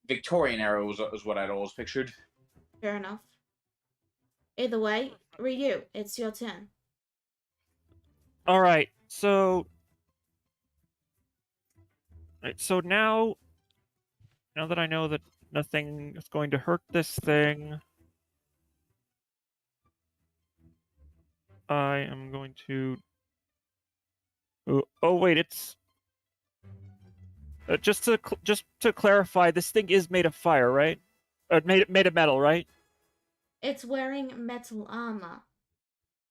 Victorian era was what I'd always pictured. Fair enough. Either way, Ryu, it's your turn. All right, so now that I know that nothing is going to hurt this thing, I am going to. Oh wait, it's just to clarify. This thing is made of fire, right? Made of metal, right? It's wearing metal armor,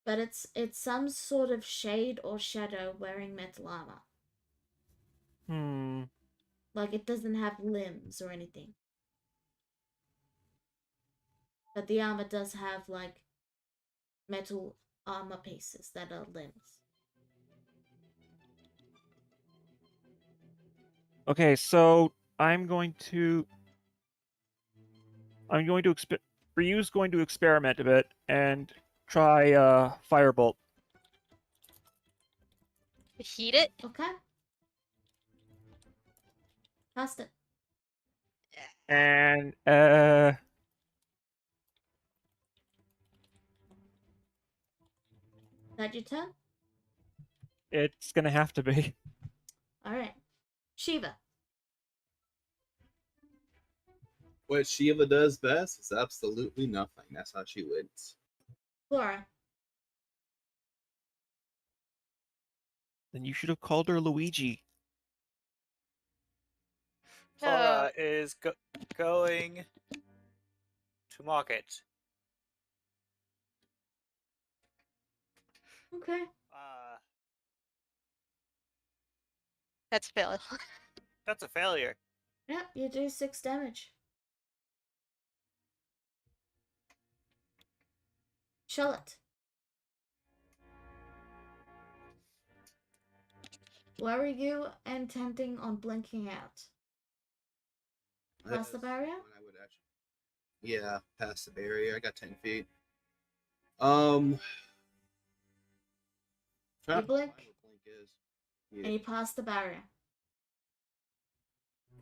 but it's some sort of shade or shadow wearing metal armor. Hmm. Like, it doesn't have limbs or anything. But the armor does have, like, metal armor pieces that are limbs. Okay, so Ryu's going to experiment a bit and try firebolt. Heat it? Okay. Cast it. And That your turn? it's gonna have to be. Alright. Shiva. What Shiva does best is absolutely nothing. That's how she wins. Flora. Then you should have called her Luigi. Flora is going to market. Okay. That's fail. That's a failure. Yep, you do 6 damage. Charlotte. Where are you intending on blinking out? Past the That's barrier? when I would actually... Yeah, past the barrier. I got 10 feet. You trying to blink? find what blink is. And Yeah. you pass the barrier.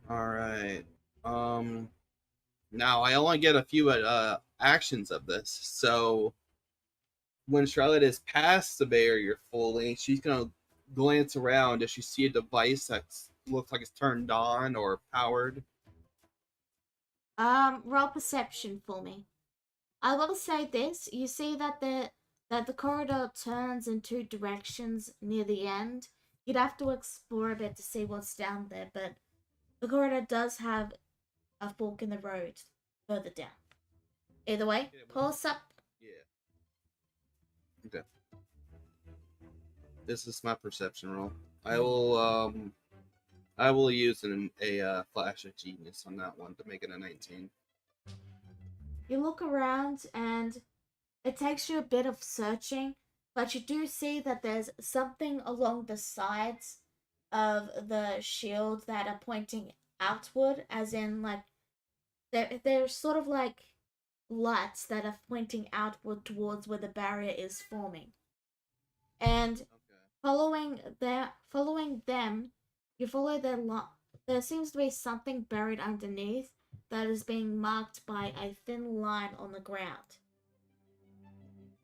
All right. Now I only get a few actions of this. So when Charlotte is past the barrier fully, she's gonna glance around. Does she see a device that looks like it's turned on or powered? Roll perception for me. I will say this: you see that the corridor turns in 2 directions near the end. You'd have to explore a bit to see what's down there, but the corridor does have a fork in the road further down. Either way, pulse up. Yeah. This is my perception roll. I will use a flash of genius on that one to make it a 19. You look around and it takes you a bit of searching, but you do see that there's something along the sides of the shield that are pointing outward, as in, like, they're sort of like lights that are pointing outward towards where the barrier is forming. And Okay. following them, you follow their there seems to be something buried underneath that is being marked by a thin line on the ground.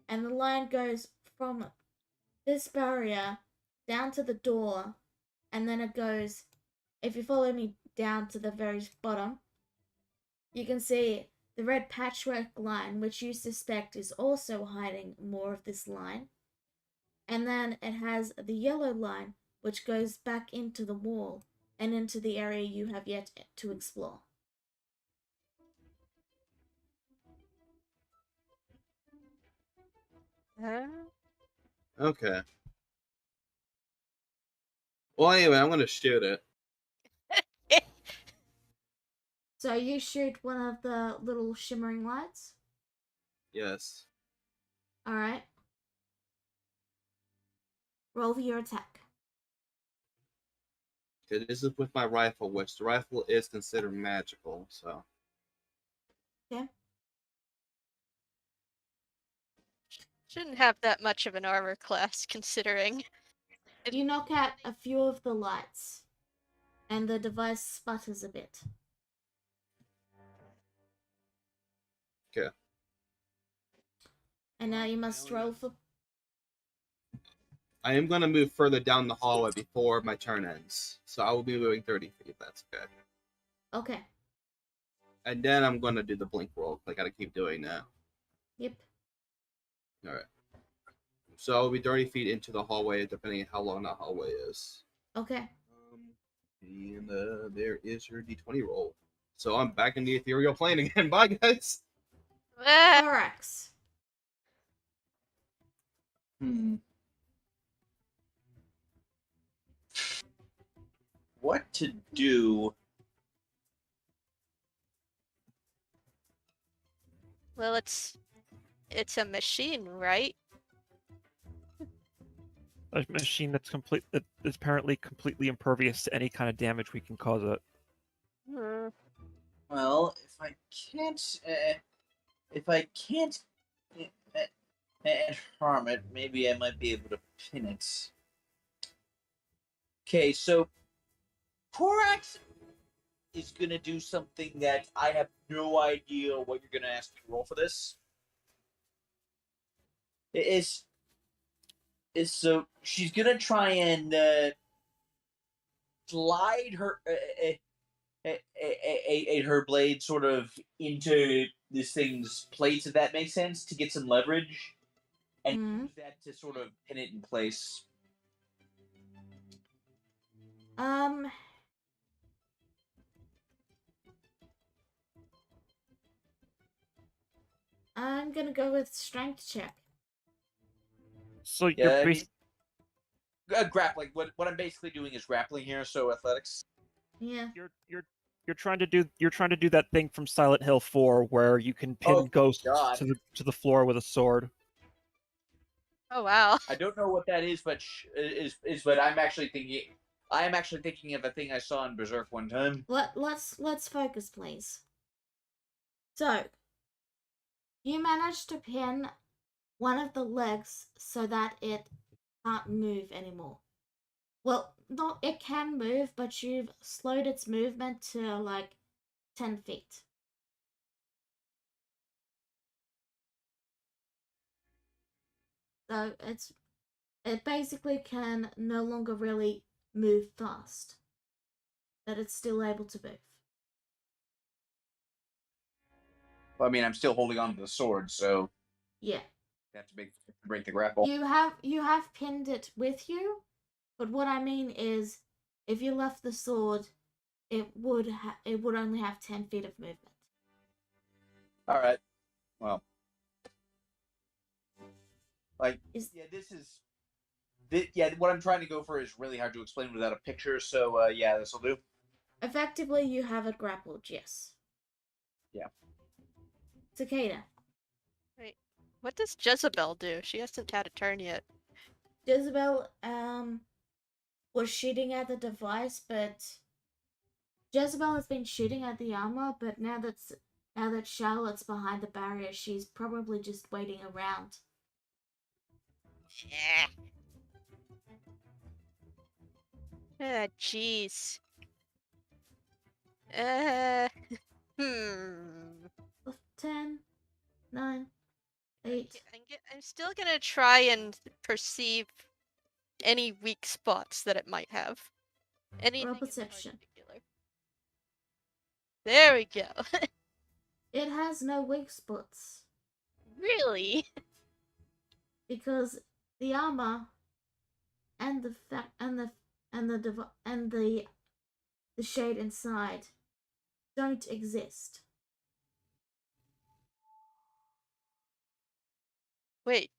And the line goes from this barrier down to the door, and then it goes, if you follow me down to the very bottom, you can see the red patchwork line, which you suspect is also hiding more of this line. And then it has the yellow line, which goes back into the wall and into the area you have yet to explore. Huh? Okay. Well, anyway, I'm gonna shoot it. So you shoot one of the little shimmering lights. Yes. Alright. Roll for your attack. Okay, this is with my rifle, which the rifle is considered magical, so. Okay. Shouldn't have that much of an armor class, considering. You knock out a few of the lights, and the device sputters a bit. Okay. And now you must roll for... I am gonna move further down the hallway before my turn ends. So I will be moving 30 feet, that's okay. Okay. And then I'm gonna do the blink roll. I gotta keep doing that. Yep. Alright. So I'll be 30 feet into the hallway, depending on how long that hallway is. Okay. And there is your d20 roll. So I'm back in the ethereal plane again. Bye, guys. Ah, Thorax. What to do? well, it's a machine, right? A machine that is apparently completely impervious to any kind of damage we can cause it. Hmm. Well, if I can't harm it, maybe I might be able to pin it. Okay, so Korax is gonna do something that I have no idea what you're gonna ask me to roll for this. It is so she's gonna try and slide her her blade sort of into this thing's plates, if that makes sense, to get some leverage, and use that to sort of pin it in place. I'm gonna go with strength check. So Yeah, you're I mean, grappling. What I'm basically doing is grappling here, so athletics. Yeah. you're trying to do that thing from Silent Hill 4 where you can pin Oh, ghosts God. to the floor with a sword. Oh wow. I don't know what that is, but but I am actually thinking of a thing I saw in Berserk one time. Let's focus, please. So, you managed to pin one of the legs so that it can't move anymore. Well, not it can move, but you've slowed its movement to like 10 feet. So it basically can no longer really move fast, but it's still able to move. Well, I mean, I'm still holding on to the sword, so Yeah. I have to break the grapple. You have pinned it with you, but what I mean is, if you left the sword, it would only have 10 feet of movement. All right. Well, Like, Is- yeah, what I'm trying to go for is really hard to explain without a picture. So, yeah, this will do. Effectively, you have it grappled, yes. Yeah. Cicada. Wait, what does Jezebel do? She hasn't had a turn yet. Jezebel, was shooting at the device, but Jezebel has been shooting at the armor, but now that Charlotte's behind the barrier, she's probably just waiting around. Ah, jeez. Uh, hmm. 10, 9, 8. I'm still gonna try and perceive any weak spots that it might have. Anything in perception. particular. There we go. It has no weak spots Really? because the armor and the fa- and the dev- and the shade inside don't exist. Wait.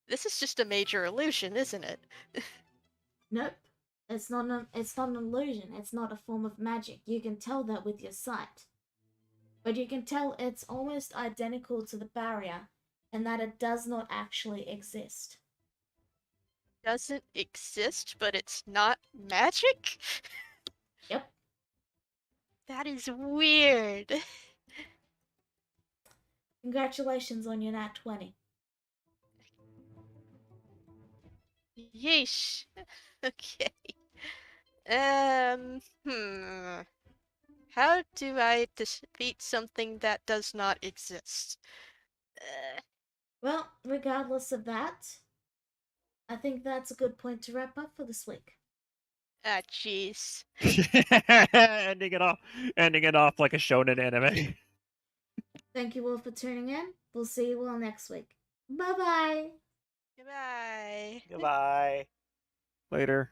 This is just a major illusion, isn't it? Nope. It's not an illusion. It's not a form of magic. You can tell that with your sight. But you can tell it's almost identical to the barrier and that it does not actually exist. Doesn't exist, but it's not magic? Yep. That is weird. Congratulations on your nat 20. Yeesh. Okay. How do I defeat something that does not exist? Well, regardless of that, I think that's a good point to wrap up for this week. Ah, jeez. ending it off like a shonen anime. Thank you all for tuning in. We'll see you all next week. Bye-bye. Goodbye. Goodbye. Later.